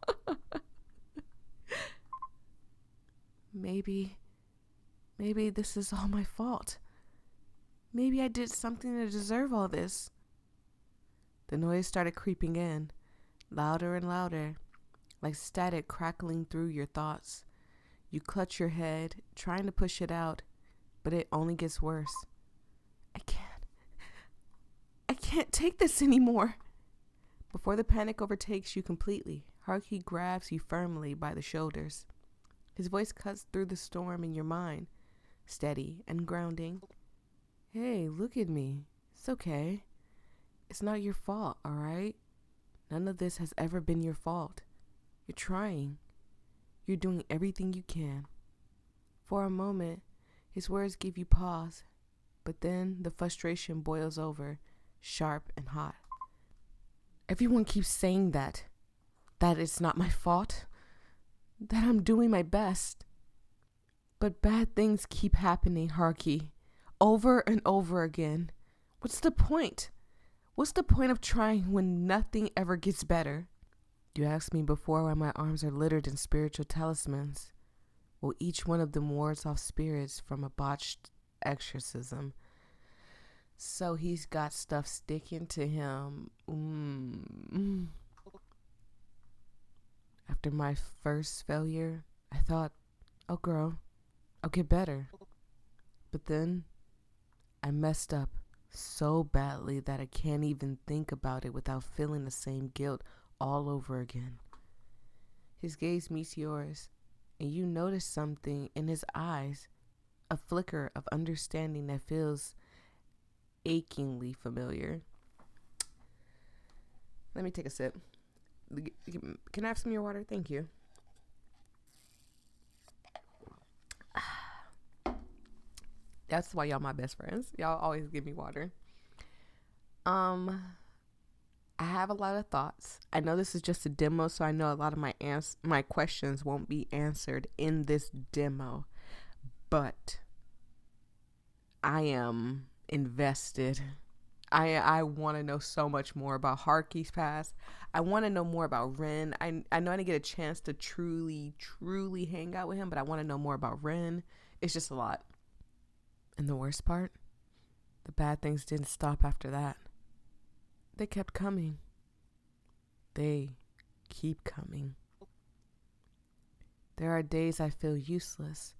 Maybe this is all my fault. Maybe I did something to deserve all this. The noise started creeping in, louder and louder, like static crackling through your thoughts. You clutch your head, trying to push it out, but it only gets worse. I can't take this anymore. Before the panic overtakes you completely, Haruki grabs you firmly by the shoulders. His voice cuts through the storm in your mind, steady and grounding. Hey, look at me. It's okay. It's not your fault, all right? None of this has ever been your fault. You're trying. You're doing everything you can. For a moment, his words give you pause, but then the frustration boils over, sharp and hot. Everyone keeps saying that it's not my fault, that I'm doing my best. But bad things keep happening, Haruki, over and over again. What's the point? What's the point of trying when nothing ever gets better? You asked me before why my arms are littered in spiritual talismans. Well, each one of them wards off spirits from a botched exorcism. So he's got stuff sticking to him. After my first failure, I thought, oh girl, I'll get better. But then I messed up so badly that I can't even think about it without feeling the same guilt all over again. His gaze meets yours, and you notice something in his eyes, a flicker of understanding that feels achingly familiar. Let me take a sip. Can I have some of your water? Thank you. That's why y'all my best friends. Y'all always give me water. I have a lot of thoughts. I know this is just a demo, so I know a lot of my questions won't be answered in this demo. But I am invested. I want to know so much more about Haruki's past. I want to know more about Ren. I know I didn't get a chance to truly hang out with him, but I want to know more about Ren. It's just a lot. And the worst part, the bad things didn't stop after that. They kept coming. They keep coming. There are days I feel useless,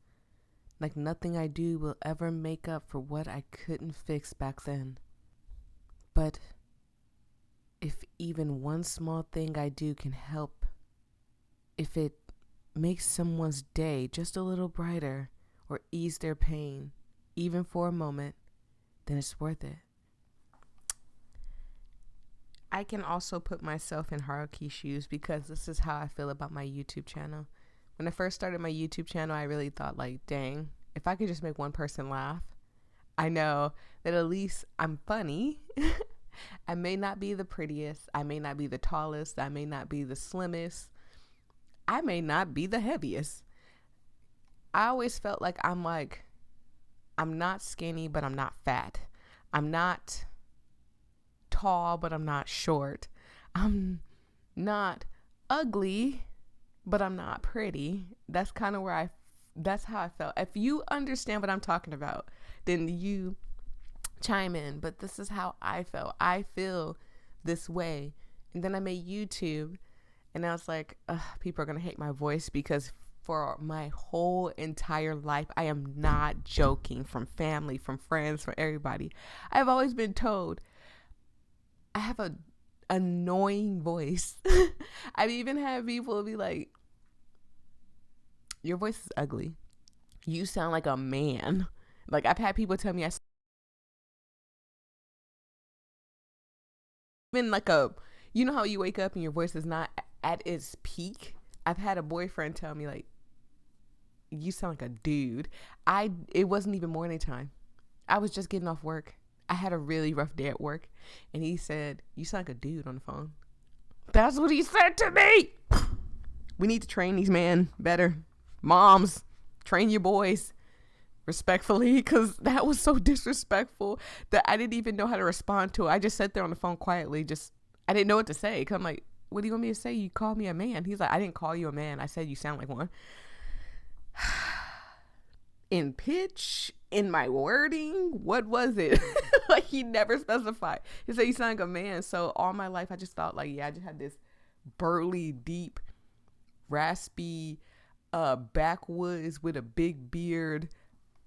like nothing I do will ever make up for what I couldn't fix back then. But if even one small thing I do can help, if it makes someone's day just a little brighter or ease their pain, even for a moment, then it's worth it. I can also put myself in Haruki's shoes because this is how I feel about my YouTube channel. When I first started my YouTube channel, I really thought like, dang, if I could just make one person laugh, I know that at least I'm funny. I may not be the prettiest. I may not be the tallest. I may not be the slimmest. I may not be the heaviest. I always felt like I'm not skinny, but I'm not fat. I'm not tall, but I'm not short. I'm not ugly, but I'm not pretty. That's kind of that's how I felt. If you understand what I'm talking about, then you chime in. But this is how I felt. I feel this way. And then I made YouTube, and I was like, people are going to hate my voice because for my whole entire life, I am not joking, from family, from friends, from everybody, I've always been told I have a annoying voice. I've even had people be like, your voice is ugly. You sound like a man. Like, I've had people tell me even like you know how you wake up and your voice is not at its peak? I've had a boyfriend tell me like, you sound like a dude. It wasn't even morning time. I was just getting off work. I had a really rough day at work, and he said, you sound like a dude on the phone. That's what he said to me. We need to train these men better. Moms, train your boys respectfully, because that was so disrespectful that I didn't even know how to respond to it. I just sat there on the phone quietly. I didn't know what to say, because I'm like, what do you want me to say? You called me a man. He's like, I didn't call you a man. I said you sound like one. In pitch, in my wording, what was it? Like, he never specified. He said you sound like a man. So all my life I just thought like, yeah, I just had this burly, deep, raspy, backwoods with a big beard,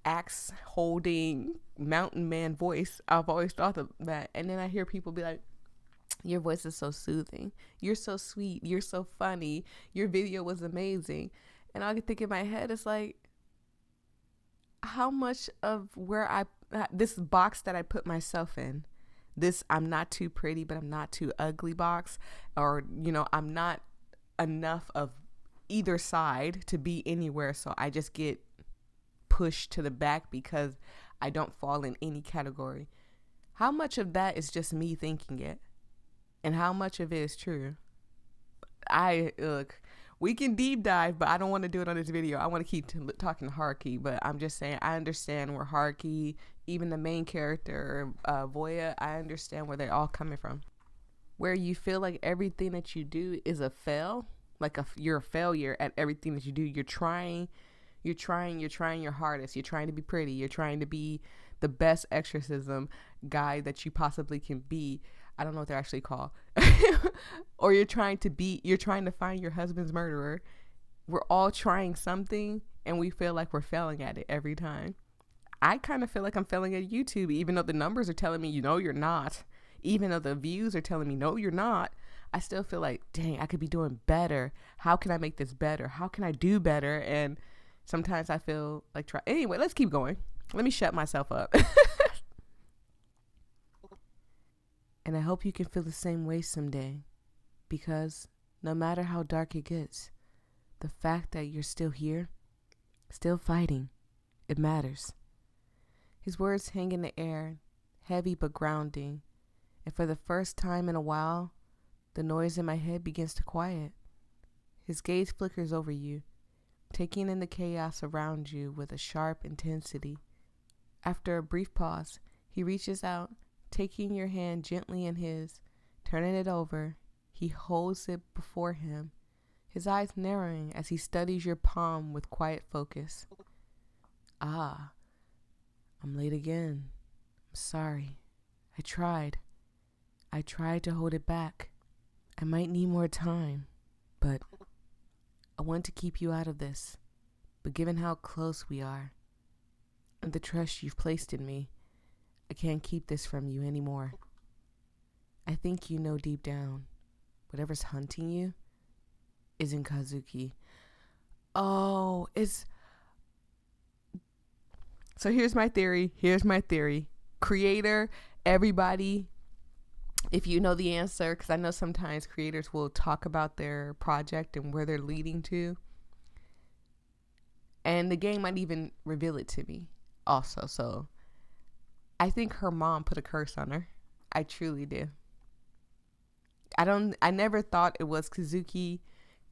axe holding mountain man voice. I've always thought of that. And then I hear people be like, your voice is so soothing. You're so sweet. You're so funny. Your video was amazing. And I could think in my head, it's like, how much of this box that I put myself in, this I'm not too pretty, but I'm not too ugly box, or, I'm not enough of either side to be anywhere. So I just get pushed to the back because I don't fall in any category. How much of that is just me thinking it? And how much of it is true? We can deep dive, but I don't want to do it on this video. I want to keep talking to Haruki, but I'm just saying, I understand where Haruki, even the main character, Voyia, I understand where they're all coming from. Where you feel like everything that you do is a fail, like you're a failure at everything that you do. You're trying You're trying your hardest. You're trying to be pretty. You're trying to be the best exorcism guy that you possibly can be. I don't know what they're actually called. Or you're trying to find your husband's murderer. We're all trying something and we feel like we're failing at it every time. I kind of feel like I'm failing at YouTube, even though the numbers are telling me, you're not. Even though the views are telling me, no, you're not. I still feel like, dang, I could be doing better. How can I make this better? How can I do better? And sometimes I feel like anyway, let's keep going. Let me shut myself up. And I hope you can feel the same way someday, because no matter how dark it gets, the fact that you're still here, still fighting, it matters. His words hang in the air, heavy but grounding, and for the first time in a while, the noise in my head begins to quiet. His gaze flickers over you, taking in the chaos around you with a sharp intensity. After a brief pause, he reaches out, taking your hand gently in his, turning it over. He holds it before him, his eyes narrowing as he studies your palm with quiet focus. Ah, I'm late again. I'm sorry. I tried to hold it back. I might need more time, but I want to keep you out of this. But given how close we are and the trust you've placed in me, I can't keep this from you anymore. I think you know deep down, whatever's hunting you isn't Kazuki. Oh, So here's my theory. Creator, everybody, if you know the answer, because I know sometimes creators will talk about their project and where they're leading to. And the game might even reveal it to me also. So I think her mom put a curse on her. I truly do. I never thought it was Kazuki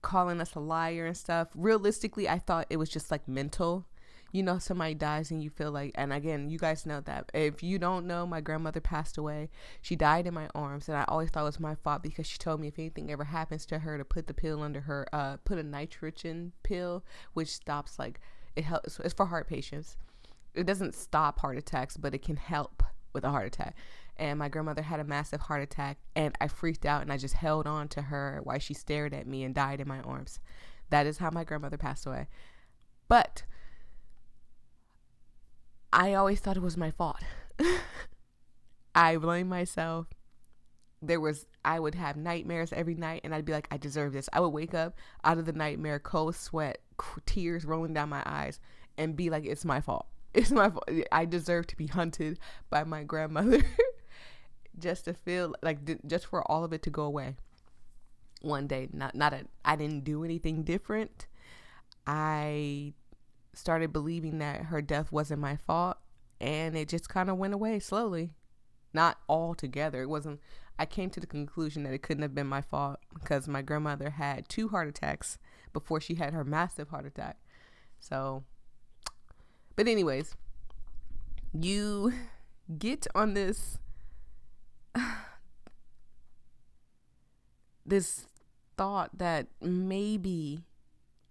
calling us a liar and stuff. Realistically, I thought it was just like mental. Somebody dies and you feel like, and again, you guys know that. If you don't know, my grandmother passed away. She died in my arms, and I always thought it was my fault because she told me if anything ever happens to her to put the pill under her, put a nitrogen pill, which stops, like, it helps. It's for heart patients. It doesn't stop heart attacks, but it can help with a heart attack. And my grandmother had a massive heart attack, and I freaked out, and I just held on to her while she stared at me and died in my arms. That is how my grandmother passed away. But I always thought it was my fault. I blame myself. I would have nightmares every night, and I'd be like, I deserve this. I would wake up out of the nightmare, cold sweat, tears rolling down my eyes, and be like, it's my fault. It's my fault. I deserve to be hunted by my grandmother. Just to feel like, just for all of it to go away one day. I didn't do anything different. I started believing that her death wasn't my fault, and it just kind of went away slowly. Not all together. It wasn't. I came to the conclusion that it couldn't have been my fault because my grandmother had 2 heart attacks before she had her massive heart attack. So, but anyways, you get on this thought that maybe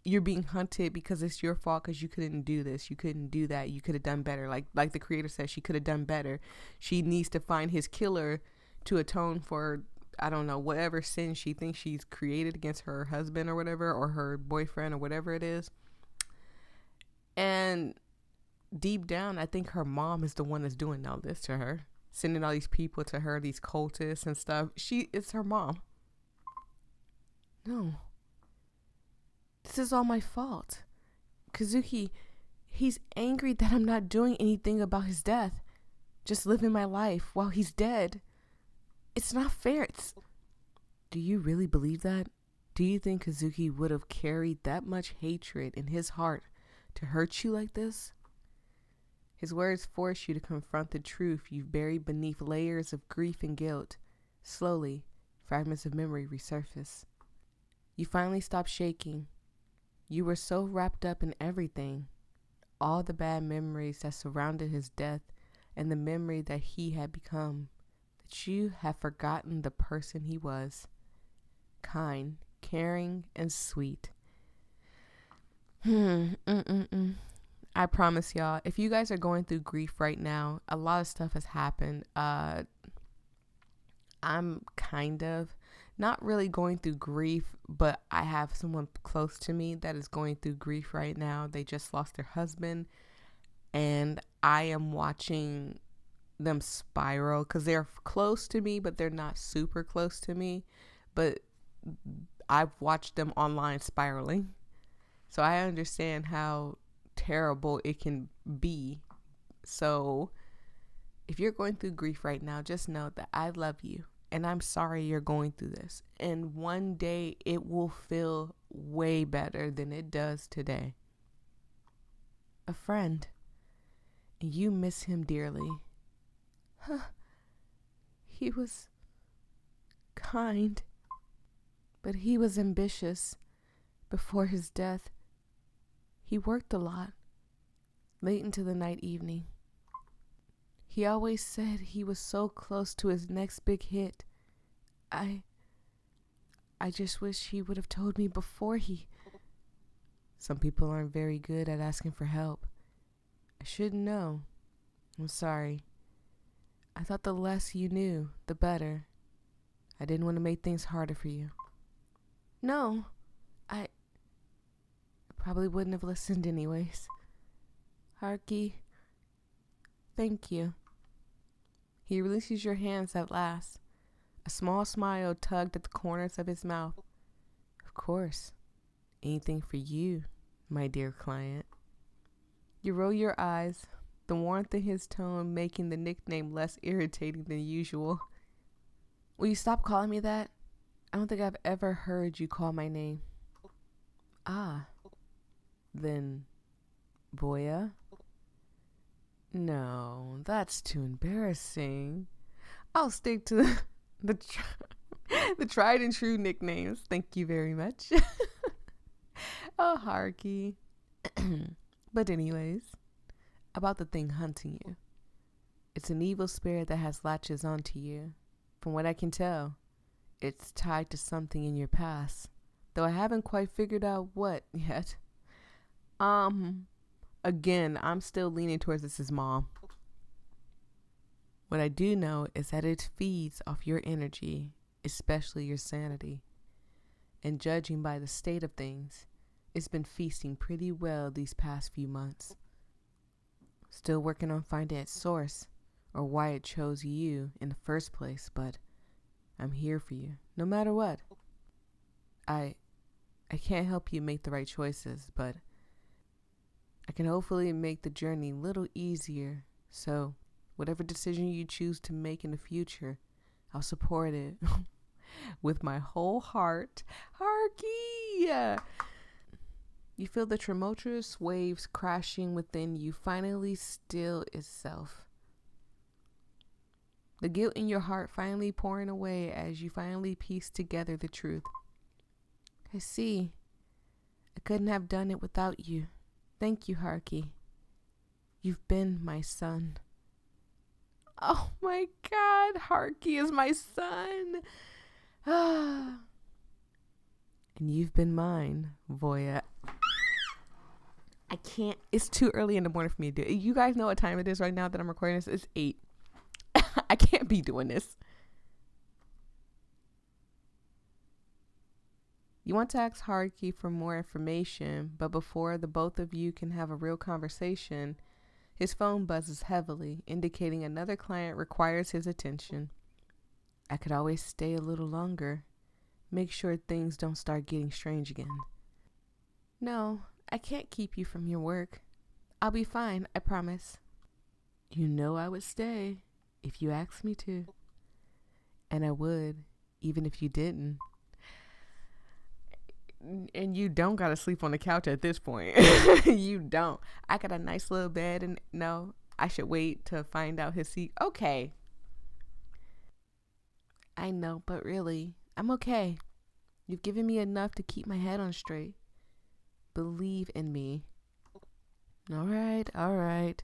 you're being hunted because it's your fault because you couldn't do this, you couldn't do that, you could have done better. Like the creator says, she could have done better. She needs to find his killer to atone for, I don't know, whatever sin she thinks she's created against her husband or whatever, or her boyfriend or whatever it is. And deep down, I think her mom is the one that's doing all this to her, sending all these people to her, these cultists and stuff. It's her mom. No. This is all my fault. Kazuki, he's angry that I'm not doing anything about his death. Just living my life while he's dead. It's not fair. Do you really believe that? Do you think Kazuki would have carried that much hatred in his heart to hurt you like this? His words force you to confront the truth you've buried beneath layers of grief and guilt. Slowly, fragments of memory resurface. You finally stop shaking. You were so wrapped up in everything, all the bad memories that surrounded his death and the memory that he had become, that you have forgotten the person he was. Kind, caring, and sweet. I promise y'all, if you guys are going through grief right now, a lot of stuff has happened. I'm kind of not really going through grief, but I have someone close to me that is going through grief right now. They just lost their husband, and I am watching them spiral because they're close to me, but they're not super close to me. But I've watched them online spiraling. So I understand how terrible it can be. So if you're going through grief right now, just know that I love you and I'm sorry you're going through this. And one day it will feel way better than it does today. A friend, and you miss him dearly. He was kind, but he was ambitious. Before his death, he worked a lot, late into the night evening. He always said he was so close to his next big hit. I just wish he would have told me before he... Some people aren't very good at asking for help. I should know. I'm sorry. I thought the less you knew, the better. I didn't want to make things harder for you. No, I probably wouldn't have listened anyways. Haruki, thank you. He releases your hands at last. A small smile tugged at the corners of his mouth. Of course. Anything for you, my dear client. You roll your eyes, the warmth in his tone making the nickname less irritating than usual. Will you stop calling me that? I don't think I've ever heard you call my name. Ah. Then, voyia? No, that's too embarrassing. I'll stick to the tried and true nicknames. Thank you very much. Oh, Haruki. But anyways, about the thing hunting you. It's an evil spirit that has latches onto you. From what I can tell, it's tied to something in your past, though I haven't quite figured out what yet. Again, I'm still leaning towards this is mom. What I do know is that it feeds off your energy, especially your sanity. And judging by the state of things, it's been feasting pretty well these past few months. Still working on finding its source, or why it chose you in the first place, but I'm here for you, no matter what. I can't help you make the right choices, but I can hopefully make the journey a little easier. So whatever decision you choose to make in the future, I'll support it with my whole heart. Haruki! You feel the tumultuous waves crashing within you finally still itself. The guilt in your heart finally pouring away as you finally piece together the truth. I see. I couldn't have done it without you. Thank you, Haruki. You've been my son. Oh my God, Haruki is my son. And you've been mine, voyia. I can't. It's too early in the morning for me to do it. You guys know what time it is right now that I'm recording this? It's 8. I can't be doing this. You want to ask Haruki for more information, but before the both of you can have a real conversation, his phone buzzes heavily, indicating another client requires his attention. I could always stay a little longer. Make sure things don't start getting strange again. No, I can't keep you from your work. I'll be fine, I promise. You know I would stay if you asked me to. And I would, even if you didn't. And you don't gotta sleep on the couch at this point. You don't. I got a nice little bed, and no, I should wait to find out his seat. Okay. I know, but really, I'm okay. You've given me enough to keep my head on straight. Believe in me. All right.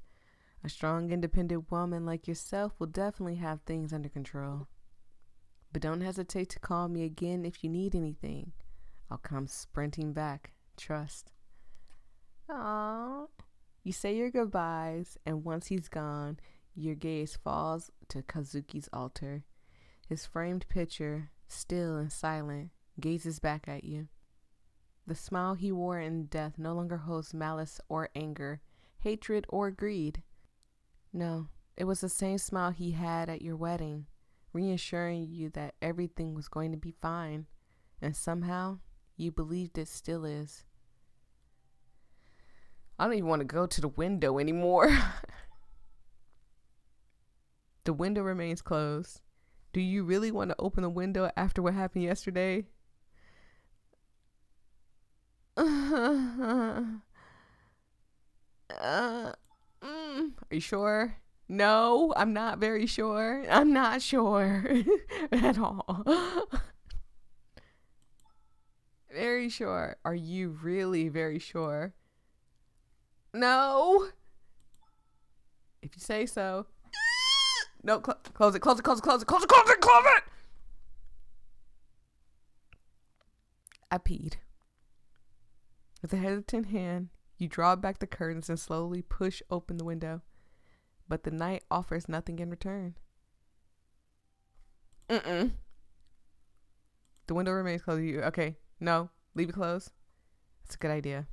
A strong, independent woman like yourself will definitely have things under control. But don't hesitate to call me again if you need anything. I'll come sprinting back. Trust. Aww. You say your goodbyes, and once he's gone, your gaze falls to Kazuki's altar. His framed picture, still and silent, gazes back at you. The smile he wore in death no longer holds malice or anger, hatred or greed. No, it was the same smile he had at your wedding, reassuring you that everything was going to be fine, and somehow you believed it still is. I don't even want to go to the window anymore. The window remains closed. Do you really want to open the window after what happened yesterday? Are you sure? No, I'm not very sure. I'm not sure at all. Very sure. Are you really very sure? No. If you say so. No, close it, close it, close it, close it, close it, close it, close it. I peed. With a hesitant hand, you draw back the curtains and slowly push open the window. But the night offers nothing in return. The window remains closed to you. Okay, no, leave it closed. That's a good idea.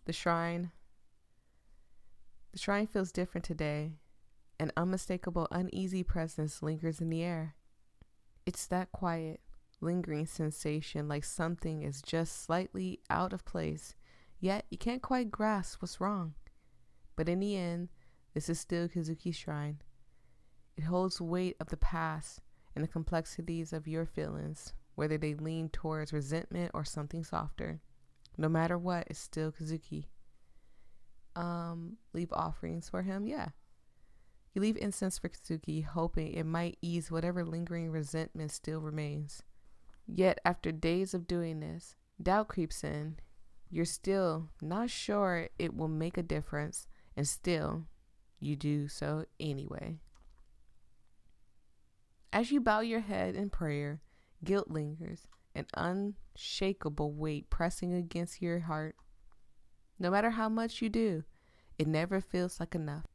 The shrine feels different today. An unmistakable, uneasy presence lingers in the air. It's that quiet, lingering sensation like something is just slightly out of place, yet you can't quite grasp what's wrong. But in the end, this is still Kazuki's shrine. It holds the weight of the past and the complexities of your feelings, whether they lean towards resentment or something softer. No matter what, it's still Kazuki. Leave offerings for him? Yeah. You leave incense for Kazuki, hoping it might ease whatever lingering resentment still remains. Yet, after days of doing this, doubt creeps in. You're still not sure it will make a difference, and still, you do so anyway. As you bow your head in prayer, guilt lingers, an unshakable weight pressing against your heart. No matter how much you do, it never feels like enough.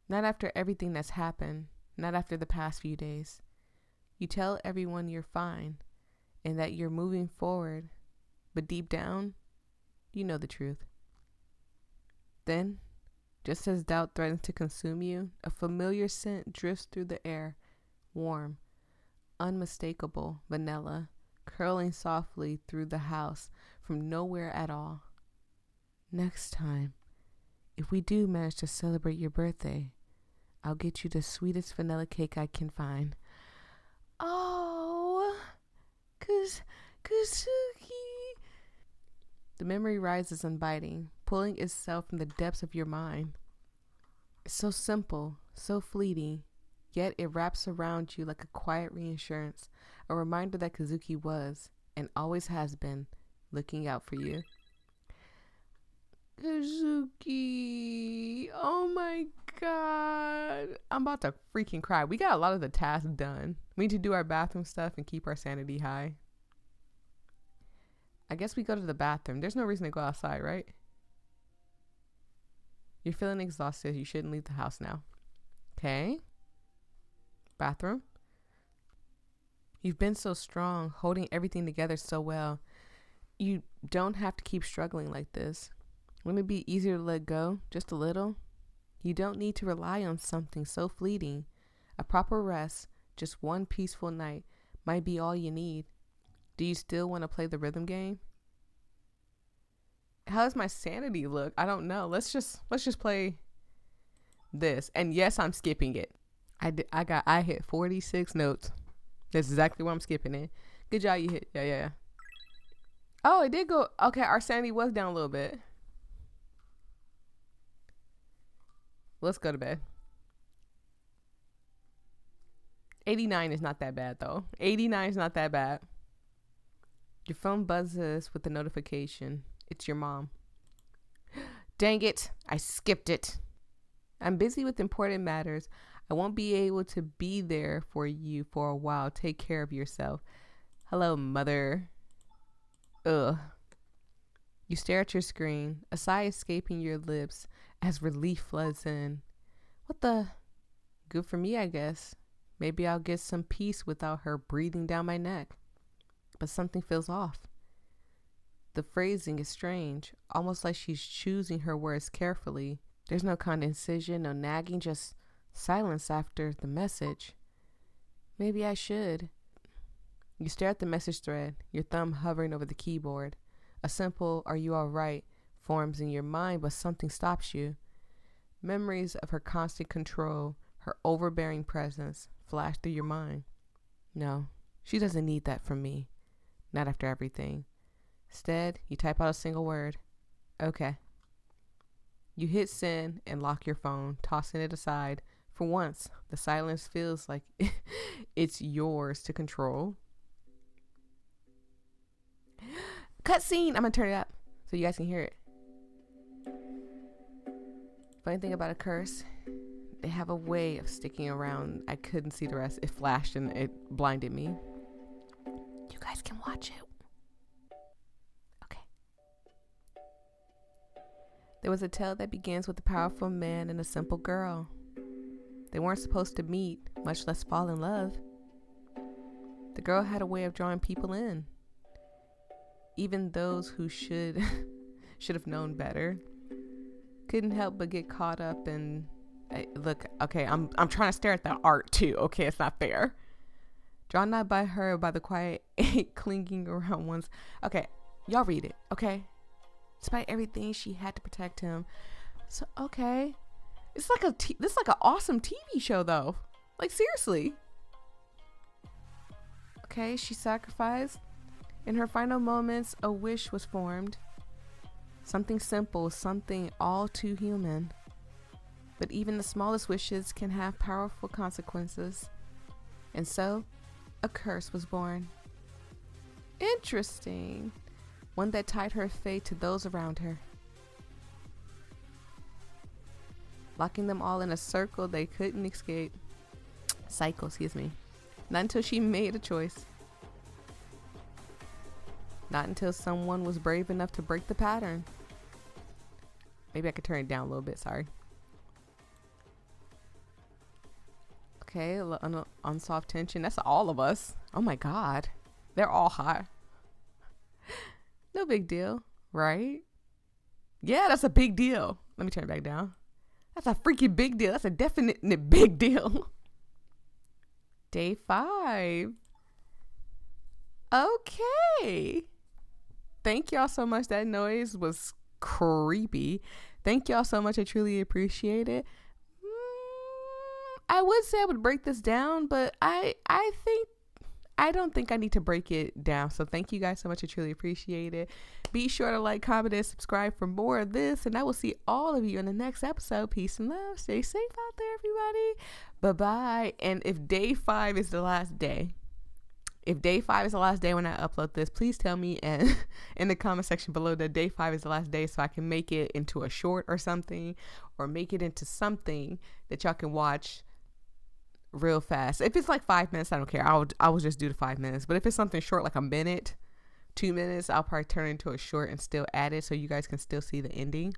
Not after everything that's happened, not after the past few days. You tell everyone you're fine and that you're moving forward, but deep down, you know the truth. Then, just as doubt threatens to consume you, a familiar scent drifts through the air, warm, unmistakable vanilla, curling softly through the house from nowhere at all. Next time, if we do manage to celebrate your birthday, I'll get you the sweetest vanilla cake I can find. Oh, Kazuki. The memory rises inviting, pulling itself from the depths of your mind. It's so simple, so fleeting, yet it wraps around you like a quiet reassurance, a reminder that Kazuki was, and always has been, looking out for you. Kazuki, oh my god, I'm about to freaking cry. We got a lot of the tasks done. We need to do our bathroom stuff and keep our sanity high. I guess we go to the bathroom. There's no reason to go outside, right? You're feeling exhausted. You shouldn't leave the house now. Okay. Bathroom. You've been so strong, holding everything together so well. You don't have to keep struggling like this. Wouldn't it be easier to let go, just a little? You don't need to rely on something so fleeting. A proper rest, just one peaceful night, might be all you need. Do you still want to play the rhythm game? How does my sanity look? I don't know. Let's just play this. And yes, I'm skipping it. I hit 46 notes. That's exactly what I'm skipping it. Good job, you hit. Yeah. Oh, it did go. Okay, our sanity was down a little bit. Let's go to bed. 89 is not that bad, though. 89 is not that bad. Your phone buzzes with a notification. It's your mom. Dang it. I skipped it. I'm busy with important matters. I won't be able to be there for you for a while. Take care of yourself. Hello, mother. Ugh. You stare at your screen, a sigh escaping your lips as relief floods in. What the? Good for me, I guess. Maybe I'll get some peace without her breathing down my neck. But something feels off. The phrasing is strange, almost like she's choosing her words carefully. There's no condescension, no nagging, just silence after the message. Maybe I should. You stare at the message thread, your thumb hovering over the keyboard. A simple, "Are you all right?" forms in your mind, but something stops you. Memories of her constant control, her overbearing presence, flash through your mind. No, she doesn't need that from me. Not after everything. Instead, you type out a single word. Okay. You hit send and lock your phone, tossing it aside. For once, the silence feels like it's yours to control. Cutscene! I'm gonna turn it up so you guys can hear it. Funny thing about a curse, they have a way of sticking around. I couldn't see the rest. It flashed and it blinded me. You guys can watch it. Okay. There was a tale that begins with a powerful man and a simple girl. They weren't supposed to meet, much less fall in love. The girl had a way of drawing people in. Even those who should have known better couldn't help but get caught up in. Look, okay, I'm trying to stare at the art too. Okay, it's not fair. Drawn not by her, by the quiet clinging around one's. Okay, y'all read it. Okay, despite everything she had to protect him. So okay, it's like this is like an awesome TV show though. Like seriously. Okay, she sacrificed. In her final moments, a wish was formed. Something simple, something all too human. But even the smallest wishes can have powerful consequences. And so, a curse was born. Interesting. One that tied her fate to those around her. Locking them all in a circle they couldn't escape. Cycle, excuse me. Not until she made a choice. Not until someone was brave enough to break the pattern. Maybe I could turn it down a little bit, sorry. Okay, unsolved tension. That's all of us. Oh my God. They're all hot. No big deal, right? Yeah, that's a big deal. Let me turn it back down. That's a freaking big deal. That's a definite big deal. Day 5. Okay. Thank y'all so much. That noise was creepy. Thank y'all so much. I truly appreciate it. I would say I would break this down, but I don't think I need to break it down. So thank you guys so much. I truly appreciate it. Be sure to like, comment, and subscribe for more of this. And I will see all of you in the next episode. Peace and love. Stay safe out there, everybody. Bye-bye. And if day 5 is the last day, when I upload this, please tell me in the comment section below that day 5 is the last day so I can make it into a short or something, or make it into something that y'all can watch real fast. If it's like 5 minutes, I don't care. I will just do the 5 minutes. But if it's something short, like a minute, 2 minutes, I'll probably turn it into a short and still add it so you guys can still see the ending.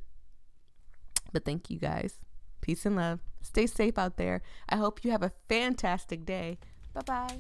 But thank you guys. Peace and love. Stay safe out there. I hope you have a fantastic day. Bye-bye.